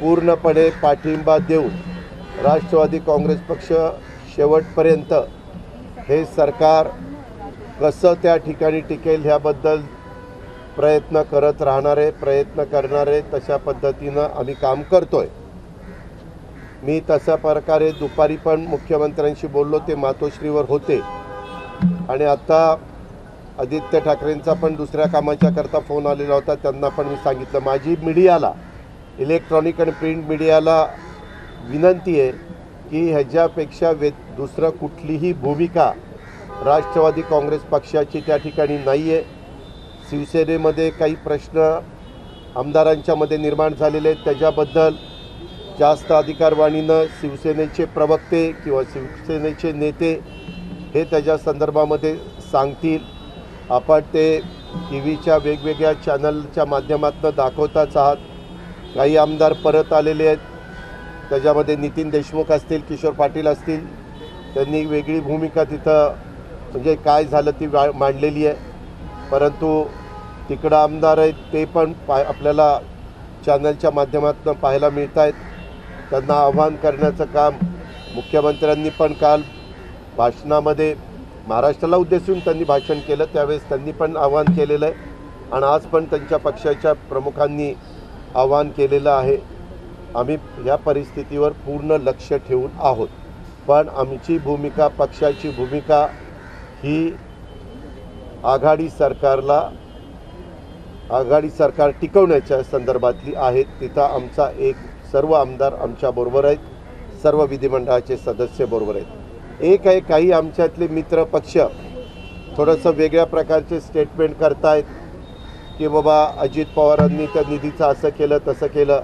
[SPEAKER 9] पूर्णपणे पाठिंबा देऊन राष्ट्रवादी काँग्रेस पक्ष शेवटपर्यंत हे सरकार कसं त्या ठिकाणी टिकेल ह्याबद्दल प्रयत्न करत राहणारे, प्रयत्न करणारे, तशा पद्धतीनं आम्ही काम करतोय। मी तशा प्रकारे दुपारी पण मुख्यमंत्र्यांशी बोललो, ते मातोश्रीवर होते आणि आता आदित्य ठाकरेंचा पण दुसऱ्या कामाच्या करता फोन आलेला होता, त्यांना पण मी सांगितलं। माझी मीडियाला, इलेक्ट्रॉनिक आणि प्रिंट मीडियाला विनंती आहे की ह्याच्यापेक्षा दुसरं कुठलीही भूमिका राष्ट्रवादी काँग्रेस पक्षाची त्या ठिकाणी नाही आहे। शिवसेनेमध्ये काही प्रश्न आमदारांच्यामध्ये निर्माण झालेले आहेत, त्याच्याबद्दल जास्त अधिकारवाणीनं शिवसेनेचे प्रवक्ते किंवा शिवसेनेचे नेते हे त्याच्या संदर्भामध्ये सांगतील। आपण ते टीव्हीच्या वेगवेगळ्या चॅनलच्या माध्यमातून दाखवताच आहात। काही आमदार परत आलेले आहेत, त्याच्यामध्ये नितीन देशमुख असतील, किशोर पाटील असतील, त्यांनी वेगळी भूमिका तिथं म्हणजे काय झालं ती मांडलेली आहे। परंतु तिकडं आमदार आहेत ते पण आपल्याला चॅनलच्या माध्यमातून पाहायला मिळत आहेत। त्यांना आव्हान करण्याचं काम मुख्यमंत्र्यांनी पण काल भाषणामध्ये महाराष्ट्राला उद्देशून त्यांनी भाषण केलं, त्यावेळेस त्यांनी पण आव्हान केलेलं आहे आणि आज पण त्यांच्या पक्षाच्या प्रमुखांनी आव्हान केलेलं आहे। आम्ही या परिस्थितीवर पूर्ण लक्ष ठेवून आहोत, पण आमची भूमिका, पक्षाची भूमिका ही आघाडी सरकारला आघाडी सरकार टिकवण्याच्या संदर्भातली आहेत. तिथं आमचा एक सर्व आमदार आमच्या बरोबर आहेत, सर्व विधिमंडळाचे सदस्य बरोबर आहेत. एक आहे काही आमच्यातले मित्र पक्ष थोडंसं वेगळ्या प्रकारचे स्टेटमेंट करतायत की बाबा अजित पवारांनी त्या निधीचं असं केलं तसं केलं.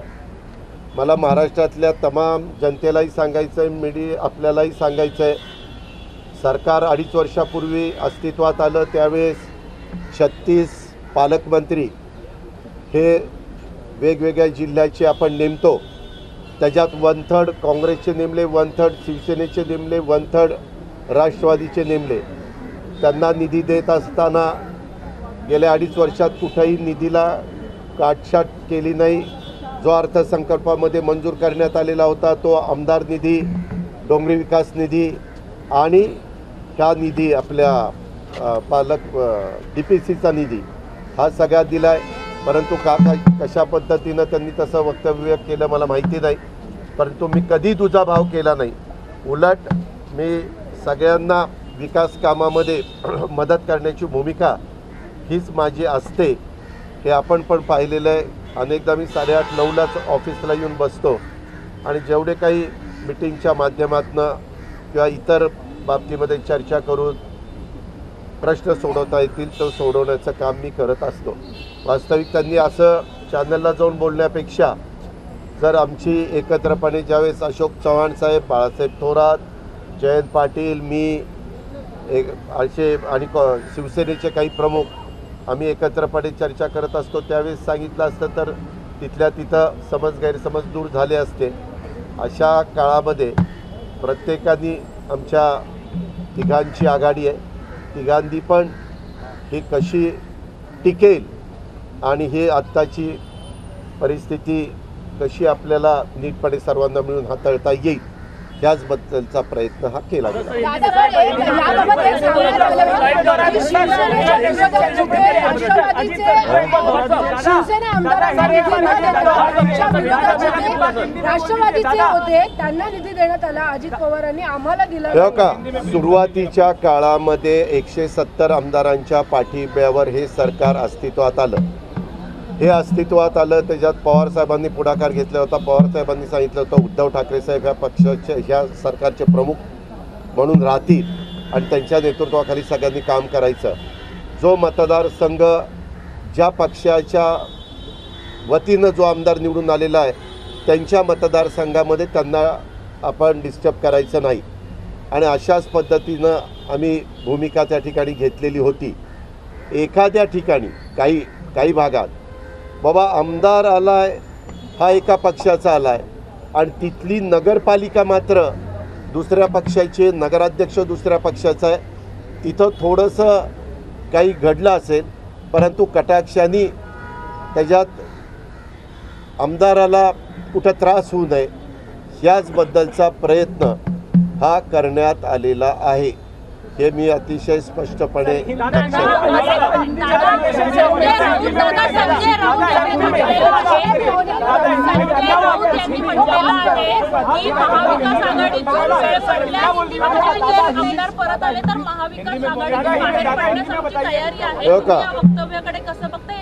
[SPEAKER 9] मला महाराष्ट्रातल्या तमाम जनतेलाही सांगायचं आहे, मीडिया आपल्यालाही सांगायचं आहे, सरकार 2.5 वर्षापूर्वी अस्तित्वात आलं त्यावेळेस 36 पालकमंत्री हे वेगवेगळ्या जिल्ह्याचे आपण नेमतो. त्याच्यात 1/3 काँग्रेसचे नेमले, 1/3 शिवसेनेचे नेमले, 1/3 राष्ट्रवादीचे नेमले. त्यांना निधी देत असताना गेल्या 2.5 वर्षात कुठंही निधीला काटछाट केली नाही. जो अर्थसंकल्पामध्ये मंजूर करण्यात आलेला होता तो आमदार निधी, डोंगरी विकास निधी आणि ह्या निधी आपल्या DPCचा निधी हा सगळा दिला आहे. परंतु कशा पद्धतीनं त्यांनी तसं वक्तव्य केलं मला माहिती नाही, परंतु मी कधी दुजाभाव केला नाही. उलट मी सगळ्यांना विकास कामामध्ये मदत करण्याची भूमिका हीच माझी असते. हे आपण पण पाहिलेलं आहे. अनेकदा मी 8:30-9लाच ऑफिसला येऊन बसतो आणि जेवढे काही मिटिंगच्या माध्यमातून किंवा इतर बाबतीमध्ये चर्चा करून प्रश्न सोडवता येतील तो सोडवण्याचं काम मी करत असतो. वास्तविक त्यांनी असं चॅनलला जाऊन बोलण्यापेक्षा जर आमची एकत्रपणे ज्यावेळेस अशोक चव्हाण साहेब, बाळासाहेब थोरात, जयंत पाटील, मी असे आणि शिवसेनेचे काही प्रमुख आम्ही एकत्रपणे चर्चा करत असतो त्यावेळेस सांगितलं असतं तर तिथल्या तिथं गैरसमज दूर झाले असते. अशा काळामध्ये प्रत्येकाने आमच्या तिघांची आघाडी आहे, तिघांनी पण ही कशी टिकेल आणि हे आत्ताची परिस्थिती कशी आपल्याला नीटपणे सर्वांना मिळून हाताळता येईल याचबद्दलचा प्रयत्न हा केला गेला.
[SPEAKER 11] राष्ट्रवादीचे होते त्यांना निधी देण्यात आला, अजित पवारांनी आम्हाला दिला
[SPEAKER 9] का सुरुवातीच्या काळामध्ये 170 आमदारांच्या पाठिंब्यावर हे सरकार अस्तित्वात आलं. हे अस्तित्वात आलं त्याच्यात पवारसाहेबांनी पुढाकार घेतला होता. पवारसाहेबांनी सांगितलं होतं उद्धव ठाकरे साहेब ह्या पक्षाचे ह्या सरकारचे प्रमुख म्हणून राहतील आणि त्यांच्या नेतृत्वाखाली सगळ्यांनी काम करायचं. जो मतदारसंघ ज्या पक्षाच्या वतीनं जो आमदार निवडून आलेला आहे त्यांच्या मतदारसंघामध्ये त्यांना आपण डिस्टर्ब करायचं नाही आणि अशाच पद्धतीनं आम्ही भूमिका त्या ठिकाणी घेतलेली होती. एखाद्या ठिकाणी काही भागात बाबा आमदार आलाय हा एका पक्षाचा आलाय आणि तिथली नगरपालिका मात्र दुसऱ्या पक्षाचे, नगराध्यक्ष दुसऱ्या पक्षाचा आहे. तिथं थोडंसं काही घडलं असेल परंतु कटाक्षाने त्याच्यात आमदाराला कुठं त्रास होऊ नये याचबद्दलचा प्रयत्न हा करण्यात आलेला आहे. हे मी अतिशय स्पष्टपणे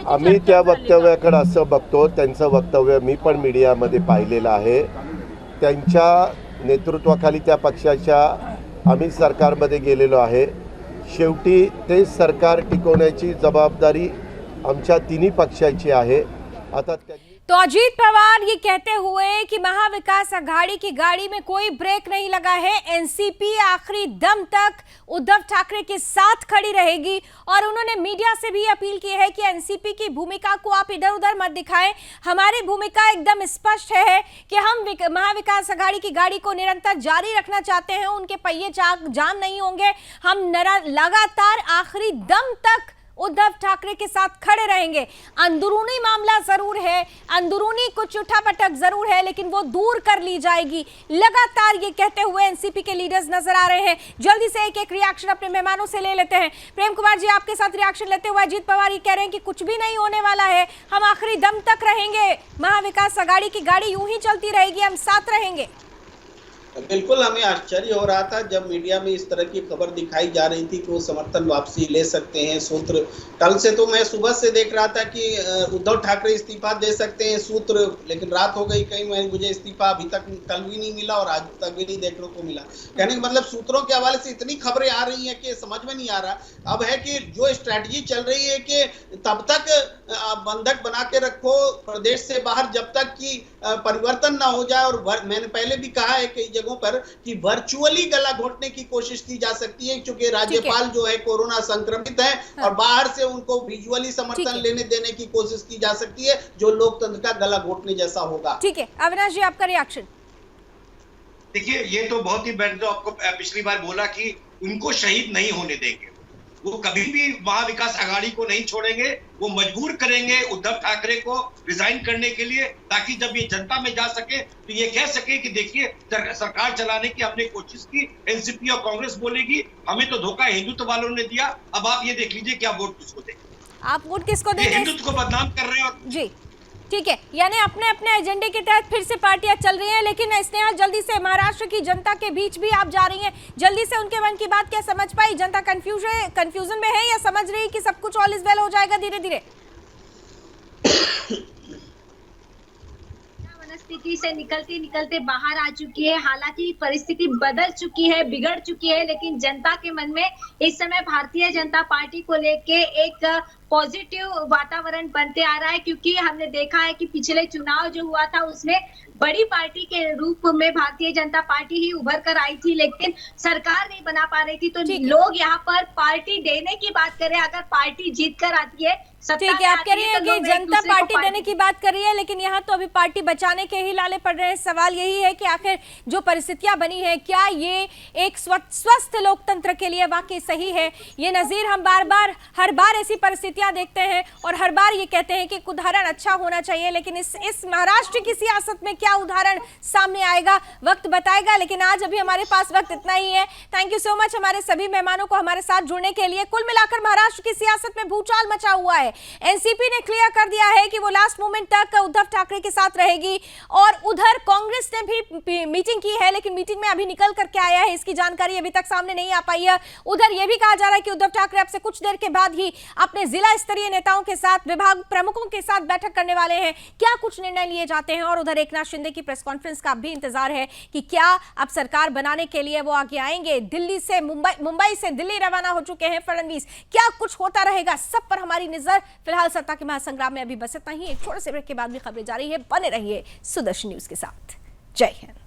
[SPEAKER 9] आम्ही त्या वक्तव्याकडे असं बघतो. त्यांचं वक्तव्य मी पण मीडियामध्ये पाहिलेलं आहे. त्यांच्या नेतृत्वाखाली त्या पक्षाच्या आम्ही सरकारमध्ये गेलेलो आहे. शेवटी ते सरकार टिकवण्याची जबाबदारी आमच्या तिन्ही पक्षाची आहे. आता
[SPEAKER 1] तो अजीत पवार ये कहते हुए कि महाविकास आघाड़ी की गाड़ी में कोई ब्रेक नहीं लगा है, एनसीपी आखिरी दम तक उद्धव ठाकरे के साथ खड़ी रहेगी और उन्होंने मीडिया से भी अपील की है कि एनसीपी की भूमिका को आप इधर उधर मत दिखाएं. हमारी भूमिका एकदम स्पष्ट है कि हम महाविकास आघाड़ी की गाड़ी को निरंतर जारी रखना चाहते हैं. उनके पहिए जाम नहीं होंगे. हम लगातार आखिरी दम तक उद्धव ठाकरे के साथ खड़े रहेंगे. अंदरूनी मामला जरूर है, अंदरूनी कुछ उठापटक जरूर है, लेकिन वो दूर कर ली जाएगी. लगातार ये कहते हुए एनसीपी के लीडर्स नजर आ रहे हैं. जल्दी से एक रिएक्शन अपने मेहमानों से ले लेते हैं. प्रेम कुमार जी, आपके साथ रिएक्शन लेते हुए अजीत पवार ये कह रहे हैं कि कुछ भी नहीं होने वाला है, हम आखिरी दम तक रहेंगे, महाविकास आघाड़ी की गाड़ी यूं ही चलती रहेगी, हम साथ रहेंगे.
[SPEAKER 7] बिल्कुल हमें आश्चर्य हो रहा था जब मीडिया में इस तरह की खबर दिखाई जा रही थी कि वो समर्थन वापसी ले सकते हैं सूत्र कल से। तो मैं सुबह से देख रहा था कि उद्धव ठाकरे इस्तीफा दे सकते हैं सूत्र, लेकिन रात हो गई कहीं मुझे इस्तीफा अभी तक कल भी नहीं मिला और आज तक भी नहीं देखने को मिला। कहने का मतलब सूत्रों के हवाले से इतनी खबरें आ रही हैं कि समझ में नहीं आ रहा। अब है कि जो स्ट्रैटेजी चल रही है कि तब तक बंधक बना के रखो प्रदेश से बाहर जब तक कि परिवर्तन ना हो जाए। और मैंने पहले भी कहा है कई जगहों पर कि वर्चुअली गला घोटने की कोशिश की जा सकती है, क्योंकि राज्यपाल जो है कोरोना संक्रमित है और बाहर से उनको विजुअली समर्थन लेने देने की कोशिश की जा सकती है, जो लोकतंत्र का गला घोटने जैसा होगा।
[SPEAKER 1] ठीक है अविनाश जी, आपका रिएक्शन।
[SPEAKER 5] देखिए ये तो बहुत ही मैंने तो आपको पिछली बार बोला कि उनको शहीद नहीं होने देंगे, वो कभी भी महाविकास आघाड़ी को नहीं छोड़ेंगे। वो मजबूर करेंगे उद्धव ठाकरे को रिजाइन करने के लिए, ताकि जब ये जनता में जा सके तो ये कह सके कि देखिए सरकार चलाने की हमने कोशिश की, एनसीपी और कांग्रेस बोलेगी हमें तो धोखा हिंदुत्व वालों ने दिया, अब आप ये देख लीजिए क्या वोट किसको देंगे।
[SPEAKER 1] आप वोट किसको देंगे?
[SPEAKER 5] हिंदुत्व को बदनाम कर रहे हैं। और
[SPEAKER 1] जी ठीक है, यानी अपने अपने एजेंडे के तहत फिर से पार्टियां चल रही हैं, लेकिन स्नेहा जल्दी से महाराष्ट्र की जनता के बीच भी आप जा रही हैं, जल्दी से उनके मन की बात क्या समझ पाई? जनता कंफ्यूजन में है या समझ रही कि सब कुछ ऑल इज वेल हो जाएगा धीरे धीरे?
[SPEAKER 2] स्थिति से निकलते निकलते बाहर आ चुकी है। हालांकि परिस्थिति बदल चुकी है, बिगड़ चुकी है, लेकिन जनता के मन में इस समय भारतीय जनता पार्टी को लेके एक पॉजिटिव वातावरण बनते आ रहा है, क्योंकि हमने देखा है कि पिछले चुनाव जो हुआ था उसमें बड़ी पार्टी के रूप में भारतीय जनता पार्टी ही उभर कर आई थी, लेकिन सरकार नहीं बना पा रही थी। तो लोग यहाँ पर पार्टी देने की बात करें, अगर पार्टी जीत कर आती है,
[SPEAKER 1] ठीक है, आप कह रही हैं कि जनता पार्टी देने की बात कर रही है, लेकिन यहाँ तो अभी पार्टी बचाने के ही लाले पड़ रहे हैं। सवाल यही है कि आखिर जो परिस्थितियां बनी है, क्या ये एक स्वस्थ लोकतंत्र के लिए वाकई सही है? ये नजीर हम हर बार ऐसी परिस्थितियां देखते हैं और हर बार ये कहते हैं कि उदाहरण अच्छा होना चाहिए, लेकिन इस महाराष्ट्र की सियासत में क्या उदाहरण सामने आएगा वक्त बताएगा। लेकिन आज अभी हमारे पास वक्त इतना ही है। थैंक यू सो मच हमारे सभी मेहमानों को हमारे साथ जुड़ने के लिए। कुल मिलाकर महाराष्ट्र की सियासत में भूचाल मचा हुआ है। एनसीपी ने क्लियर कर दिया है कि वो लास्ट मोमेंट तक उद्धव ठाकरे के साथ रहेगी, और उधर कांग्रेस ने भी मीटिंग की है, लेकिन मीटिंग में अभी निकल करके आया है, इसकी जानकारी अभी तक सामने नहीं आ पाई है। उधर यह भी कहा जा रहा है कि उद्धव ठाकरे अब से कुछ देर के बाद ही अपने जिला स्तरीय नेताओं के साथ, विभाग प्रमुखों के साथ बैठक करने वाले हैं। क्या कुछ निर्णय लिए जाते हैं, और उधर एकनाथ शिंदे की प्रेस कॉन्फ्रेंस का भी इंतजार है कि क्या अब सरकार बनाने के लिए वो आगे आएंगे। दिल्ली से मुंबई से दिल्ली रवाना हो चुके हैं फडणवीस। क्या कुछ होता रहेगा, सब पर हमारी नजर। फिलहाल सत्ता के महासंग्राम में अभी बस इतना ही। एक छोटे से ब्रेक के बाद भी खबरें जारी है, बने रहिए सुदर्शन न्यूज के साथ। जय हिंद।